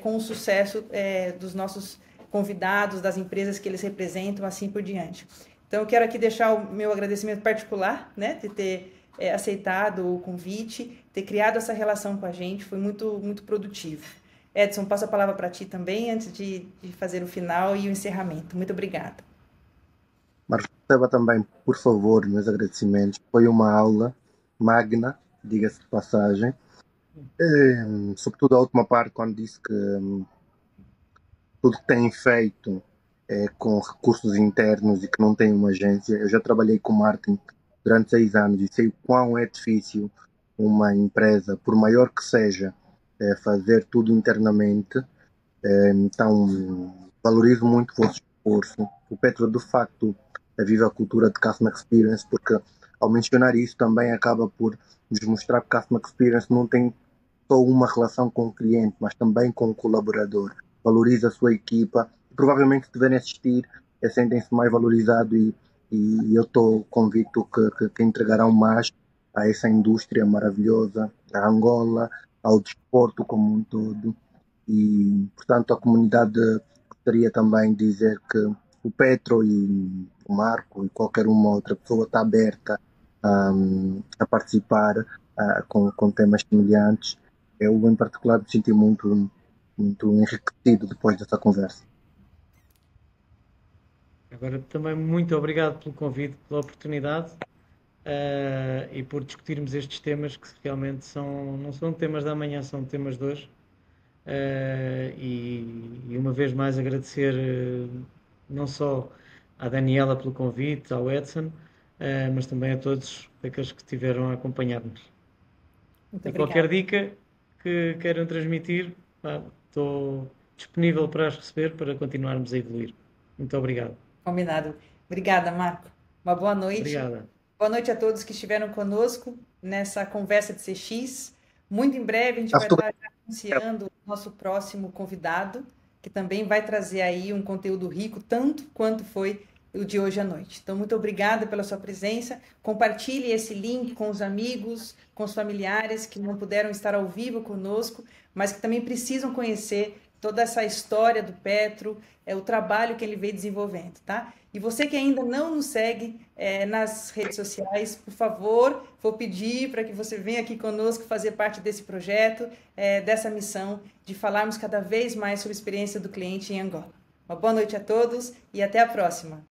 com o sucesso dos nossos convidados, das empresas que eles representam, assim por diante. Então, eu quero aqui deixar o meu agradecimento particular, né, de ter aceitado o convite, ter criado essa relação com a gente, foi muito, muito produtivo. Edson, passo a palavra para ti também, antes de fazer o final e o encerramento. Muito obrigada. Marcos, receba também, por favor, meus agradecimentos. Foi uma aula magna, diga-se de passagem. Sobretudo a última parte, quando disse que tudo que tem feito com recursos internos e que não tem uma agência. Eu já trabalhei com marketing durante 6 anos e sei o quão é difícil uma empresa, por maior que seja, fazer tudo internamente. Então, valorizo muito o vosso esforço. O Petro, de facto, vive a cultura de Customer Experience, porque ao mencionar isso também acaba por nos mostrar que Customer Experience não tem só uma relação com o cliente, mas também com o colaborador. Valoriza a sua equipa e provavelmente se tiverem assistir sentem-se mais valorizado e eu estou convicto que entregarão mais a essa indústria maravilhosa, a Angola, ao desporto como um todo. E, portanto, a comunidade gostaria também de dizer que o Petro e o Marco e qualquer uma outra pessoa está aberta a participar com temas semelhantes. Eu, em particular, me senti muito enriquecido depois dessa conversa. Agora, também muito obrigado pelo convite, pela oportunidade e por discutirmos estes temas que realmente não são temas da manhã, são temas de hoje. E uma vez mais agradecer não só à Daniela pelo convite, ao Edson, mas também a todos aqueles que estiveram a acompanhar-nos. Muito E qualquer obrigada. dica que queiram transmitir, estou disponível para as receber para continuarmos a evoluir. Muito obrigado. Combinado. Obrigada, Marco. Uma boa noite. Obrigada. Boa noite a todos que estiveram conosco nessa conversa de CX. Muito em breve a gente A vai estar fotografia, anunciando o nosso próximo convidado, que também vai trazer aí um conteúdo rico, tanto quanto foi o de hoje à noite. Então, muito obrigada pela sua presença. Compartilhe esse link com os amigos, com os familiares que não puderam estar ao vivo conosco, mas que também precisam conhecer toda essa história do Petro, o trabalho que ele vem desenvolvendo, tá? E você que ainda não nos segue nas redes sociais, por favor, vou pedir para que você venha aqui conosco fazer parte desse projeto, dessa missão de falarmos cada vez mais sobre a experiência do cliente em Angola. Uma boa noite a todos e até a próxima.